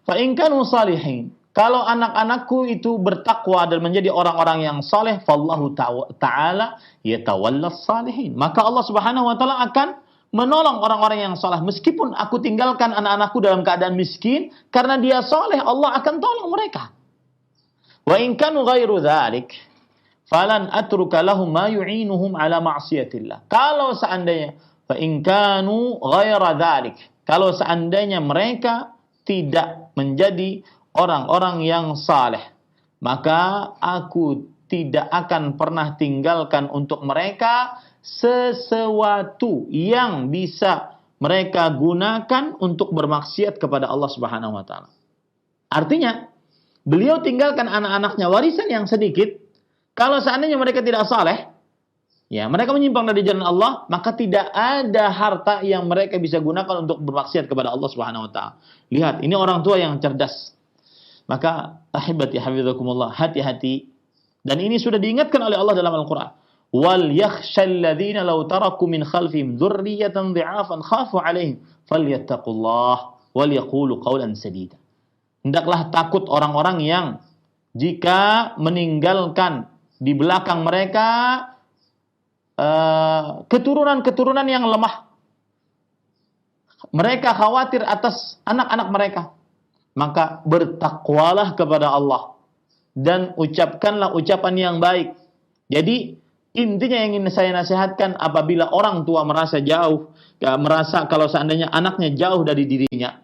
Fa in kanu salihin. Kalau anak-anakku itu bertakwa dan menjadi orang-orang yang saleh, fallahu ta'ala yatawallas salihin. Maka Allah Subhanahu wa taala akan menolong orang-orang yang saleh. Meskipun aku tinggalkan anak-anakku dalam keadaan miskin, karena dia saleh, Allah akan tolong mereka. Wa in kanu ghairu dzalik, falan atruka lahum ma yu'inuhum ala ma'siyatillah. Kalau seandainya fa in kanu ghaira dzalik, kalau seandainya mereka tidak menjadi orang-orang yang saleh, maka aku tidak akan pernah tinggalkan untuk mereka sesuatu yang bisa mereka gunakan untuk bermaksiat kepada Allah Subhanahu wa taala. Artinya, beliau tinggalkan anak-anaknya warisan yang sedikit. Kalau seandainya mereka tidak saleh, ya, mereka menyimpang dari jalan Allah, maka tidak ada harta yang mereka bisa gunakan untuk bermaksiat kepada Allah Subhanahu wa taala. Lihat, ini orang tua yang cerdas. Maka ahibati hafizakumullah, hati-hati. Dan ini sudah diingatkan oleh Allah dalam Al-Qur'an. Wal yakhshal ladzina law taraku min khalfihim dzurriyyatan dhi'afan khafu 'alaihim falyattaqullah wal yaqulu qawlan sadida. Hendaklah takut orang-orang yang jika meninggalkan di belakang mereka keturunan-keturunan yang lemah. Mereka khawatir atas anak-anak mereka. Maka bertakwalah kepada Allah dan ucapkanlah ucapan yang baik. Jadi intinya yang ingin saya nasihatkan, apabila orang tua merasa jauh, merasa kalau seandainya anaknya jauh dari dirinya,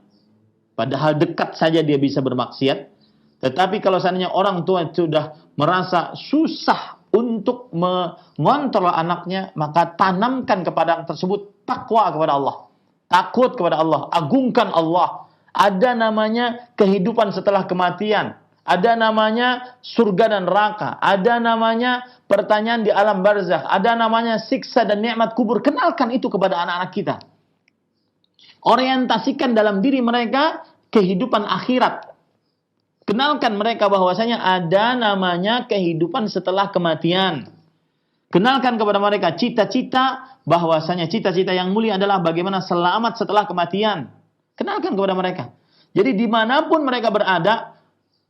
padahal dekat saja dia bisa bermaksiat. Tetapi kalau seandainya orang tua sudah merasa susah untuk mengontrol anaknya, maka tanamkan kepada anak tersebut takwa kepada Allah. Takut kepada Allah, agungkan Allah. Ada namanya kehidupan setelah kematian. Ada namanya surga dan neraka. Ada namanya pertanyaan di alam barzakh. Ada namanya siksa dan nikmat kubur. Kenalkan itu kepada anak-anak kita. Orientasikan dalam diri mereka kehidupan akhirat. Kenalkan mereka bahwasanya ada namanya kehidupan setelah kematian. Kenalkan kepada mereka cita-cita, bahwasanya cita-cita yang mulia adalah bagaimana selamat setelah kematian. Kenalkan kepada mereka. Jadi dimanapun mereka berada,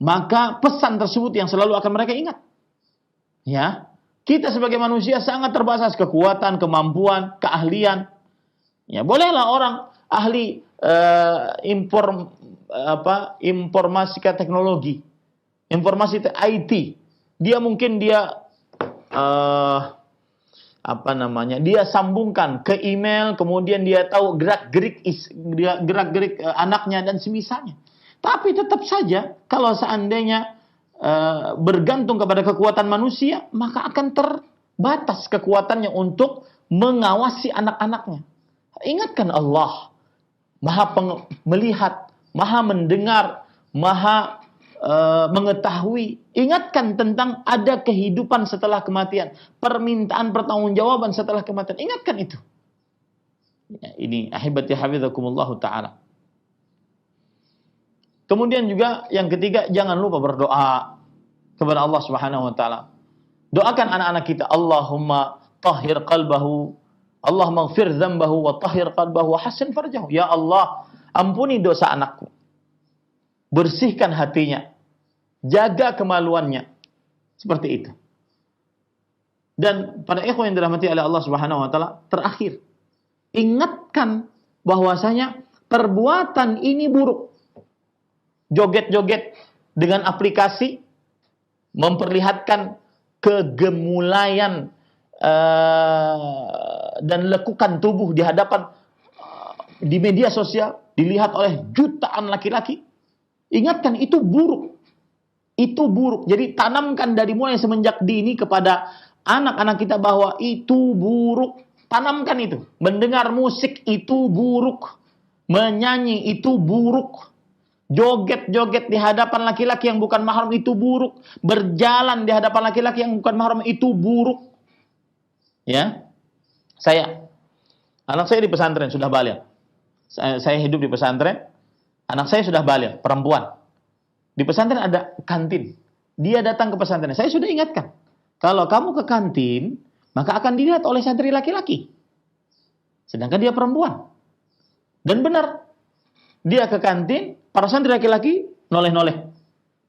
maka pesan tersebut yang selalu akan mereka ingat. Ya, kita sebagai manusia sangat terbatas kekuatan, kemampuan, keahlian. Ya, bolehlah orang ahli informatika teknologi, informasi IT. Dia mungkin dia sambungkan ke email, kemudian dia tahu gerak-gerik anaknya dan semisalnya. Tapi tetap saja kalau seandainya bergantung kepada kekuatan manusia, maka akan terbatas kekuatannya untuk mengawasi anak-anaknya. Ingatkan Allah, Maha melihat, Maha mendengar, Maha mengetahui. Ingatkan tentang ada kehidupan setelah kematian, permintaan pertanggungjawaban setelah kematian. Ingatkan itu. Ya, ini ahibati hafizakumullah ta'ala. Kemudian juga yang ketiga, jangan lupa berdoa kepada Allah Subhanahu wa taala. Doakan anak-anak kita, Allahumma tahhir qalbahu, Allahumma ighfir dzambahu wa tahhir qalbahu wa hassin farjahu. Ya Allah, ampuni dosa anakku. Bersihkan hatinya. Jaga kemaluannya. Seperti itu. Dan pada ikhwan yang dirahmati oleh Allah Subhanahu wa taala, terakhir, ingatkan bahwasanya perbuatan ini buruk. Joget-joget dengan aplikasi memperlihatkan kegemulayan dan lekukan tubuh di hadapan di media sosial, dilihat oleh jutaan laki-laki. Ingatkan, itu buruk. Itu buruk. Jadi tanamkan dari mulai semenjak dini kepada anak-anak kita bahwa itu buruk. Tanamkan itu. Mendengar musik itu buruk. Menyanyi itu buruk. Joget-joget di hadapan laki-laki yang bukan mahram itu buruk. Berjalan di hadapan laki-laki yang bukan mahram itu buruk. Ya. Anak saya di pesantren sudah balik. Saya hidup di pesantren. Anak saya sudah balik, perempuan. Di pesantren ada kantin. Dia datang ke pesantren. Saya sudah ingatkan. Kalau kamu ke kantin, maka akan dilihat oleh santri laki-laki. Sedangkan dia perempuan. Dan benar. Dia ke kantin, para santri laki-laki noleh-noleh.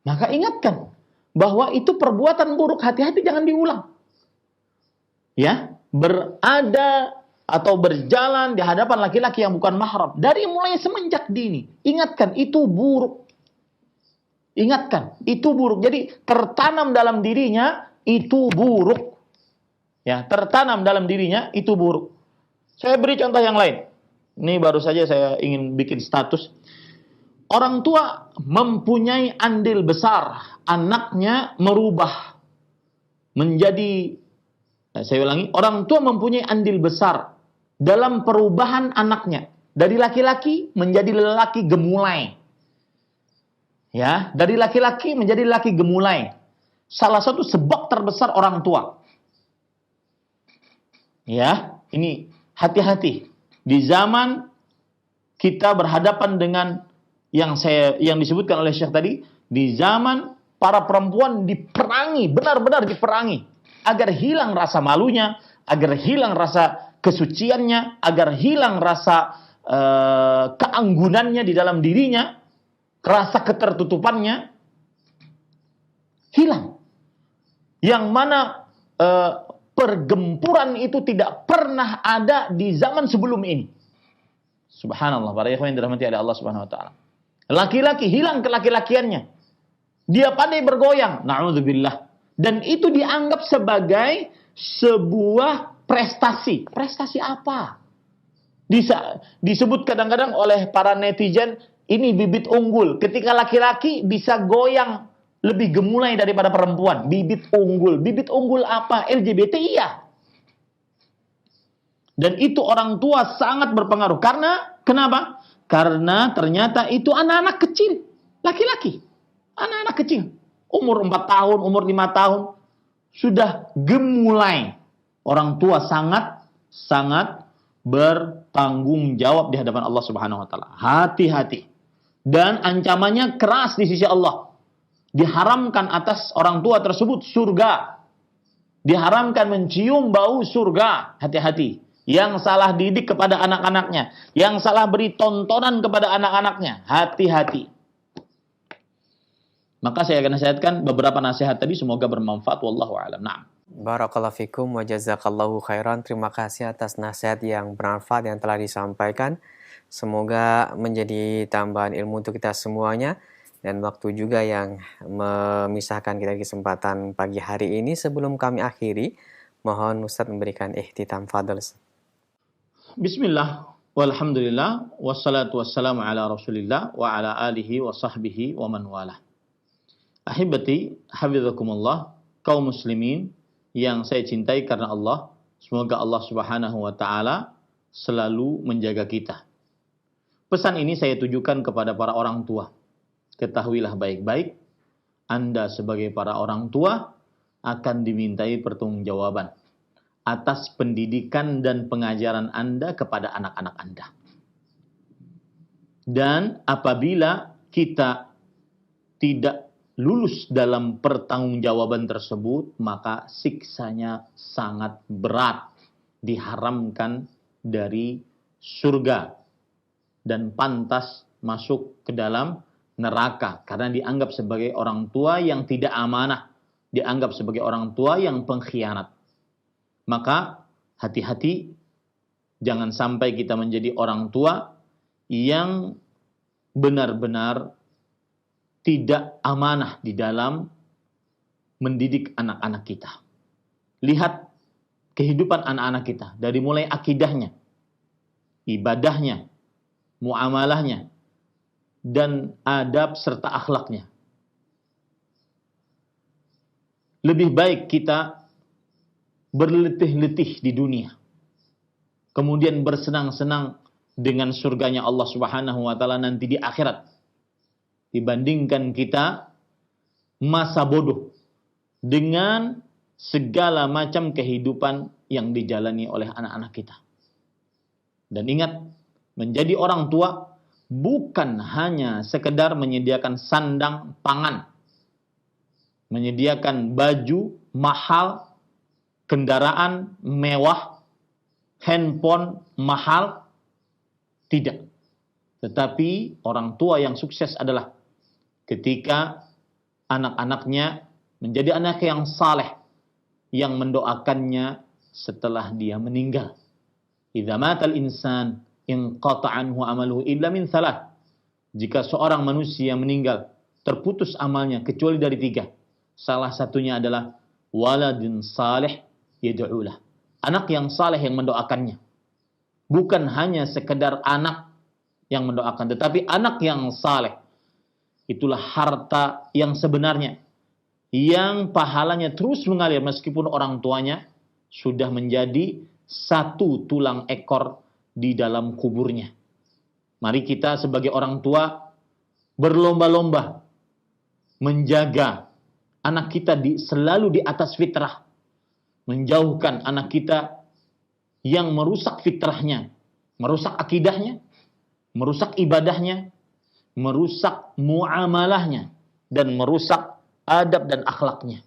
Maka ingatkan bahwa itu perbuatan buruk, hati-hati jangan diulang. Ya, berada atau berjalan di hadapan laki-laki yang bukan mahram dari mulai semenjak dini. Ingatkan, itu buruk. Ingatkan, itu buruk. Jadi tertanam dalam dirinya itu buruk. Ya, tertanam dalam dirinya itu buruk. Saya beri contoh yang lain. Ini baru saja saya ingin bikin status. Orang tua mempunyai andil besar anaknya merubah menjadi, saya ulangi, orang tua mempunyai andil besar dalam perubahan anaknya dari laki-laki menjadi lelaki gemulai. Ya, dari laki-laki menjadi lelaki gemulai. Salah satu sebab terbesar orang tua. Ya, ini hati-hati. Di zaman kita berhadapan dengan yang disebutkan oleh Syekh tadi, di zaman para perempuan diperangi, benar-benar diperangi agar hilang rasa malunya, agar hilang rasa kesuciannya, agar hilang rasa keanggunannya di dalam dirinya, rasa ketertutupannya hilang. Yang mana pergempuran itu tidak pernah ada di zaman sebelum ini. Subhanallah, para ikhwan yang dirahmati oleh Allah Subhanahu wa taala. Laki-laki hilang kelaki-lakiannya. Dia pandai bergoyang, na'udzubillah. Dan itu dianggap sebagai sebuah prestasi. Prestasi apa? Disebut kadang-kadang oleh para netizen, ini bibit unggul. Ketika laki-laki bisa goyang lebih gemulai daripada perempuan. Bibit unggul. Bibit unggul apa? LGBT, iya. Dan itu orang tua sangat berpengaruh. Karena, kenapa? Karena ternyata itu anak-anak kecil. Laki-laki. Anak-anak kecil. Umur 4 tahun, umur 5 tahun. Sudah gemulai. Orang tua sangat bertanggung jawab di hadapan Allah Subhanahu wa taala. Hati-hati. Dan ancamannya keras di sisi Allah. Diharamkan atas orang tua tersebut surga. Diharamkan mencium bau surga. Hati-hati. Yang salah didik kepada anak-anaknya. Yang salah beri tontonan kepada anak-anaknya. Hati-hati. Maka saya akan nasihatkan beberapa nasihat tadi. Semoga bermanfaat. Wallahu a'lam. Na'am. Barakallahu fikum wa jazakallahu khairan. Terima kasih atas nasihat yang bermanfaat yang telah disampaikan. Semoga menjadi tambahan ilmu untuk kita semuanya. Dan waktu juga yang memisahkan kita di kesempatan pagi hari ini. Sebelum kami akhiri, mohon Ustaz memberikan ihtitam fadl. Bismillah, walhamdulillah, wassalatu wassalamu ala rasulillah, wa ala alihi wa sahbihi wa man walah. Ahibati, hafizakumullah, kaum muslimin yang saya cintai karena Allah, Semoga Allah Subhanahu wa taala selalu menjaga kita. Pesan ini saya tujukan kepada para orang tua. Ketahuilah baik-baik, Anda sebagai para orang tua akan dimintai pertanggungjawaban atas pendidikan dan pengajaran Anda kepada anak-anak Anda. Dan apabila kita tidak lulus dalam pertanggungjawaban tersebut, maka siksanya sangat berat, diharamkan dari surga dan pantas masuk ke dalam neraka karena dianggap sebagai orang tua yang tidak amanah, dianggap sebagai orang tua yang pengkhianat. Maka hati-hati, jangan sampai kita menjadi orang tua yang benar-benar tidak amanah di dalam mendidik anak-anak kita. Lihat kehidupan anak-anak kita dari mulai akidahnya, ibadahnya, muamalahnya, dan adab serta akhlaknya. Lebih baik kita berletih-letih di dunia, kemudian bersenang-senang dengan surganya Allah Subhanahu wa taala nanti di akhirat, dibandingkan kita masa bodoh dengan segala macam kehidupan yang dijalani oleh anak-anak kita. Dan ingat, menjadi orang tua bukan hanya sekedar menyediakan sandang pangan, menyediakan baju mahal, kendaraan mewah, handphone mahal, tidak. Tetapi orang tua yang sukses adalah ketika anak-anaknya menjadi anak yang saleh, yang mendoakannya setelah dia meninggal. Idza matal insan inqata anhu amaluhu illa min thalath. Jika seorang manusia meninggal, terputus amalnya kecuali dari 3. Salah satunya adalah waladun salih yad'ulah. Anak yang saleh yang mendoakannya. Bukan hanya sekedar anak yang mendoakan, tetapi anak yang saleh. Itulah harta yang sebenarnya, yang pahalanya terus mengalir meskipun orang tuanya sudah menjadi satu tulang ekor di dalam kuburnya. Mari kita sebagai orang tua berlomba-lomba menjaga anak kita selalu di atas fitrah, menjauhkan anak kita yang merusak fitrahnya, merusak akidahnya, merusak ibadahnya, merusak muamalahnya, dan merusak adab dan akhlaknya.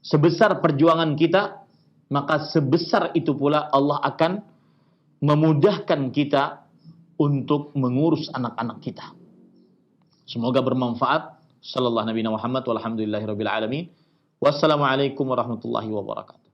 Sebesar perjuangan kita, maka sebesar itu pula Allah akan memudahkan kita untuk mengurus anak-anak kita. Semoga bermanfaat. Sallallahu Nabi Muhammad walhamdulillahirabbil alamin. Wassalamualaikum warahmatullahi wabarakatuh.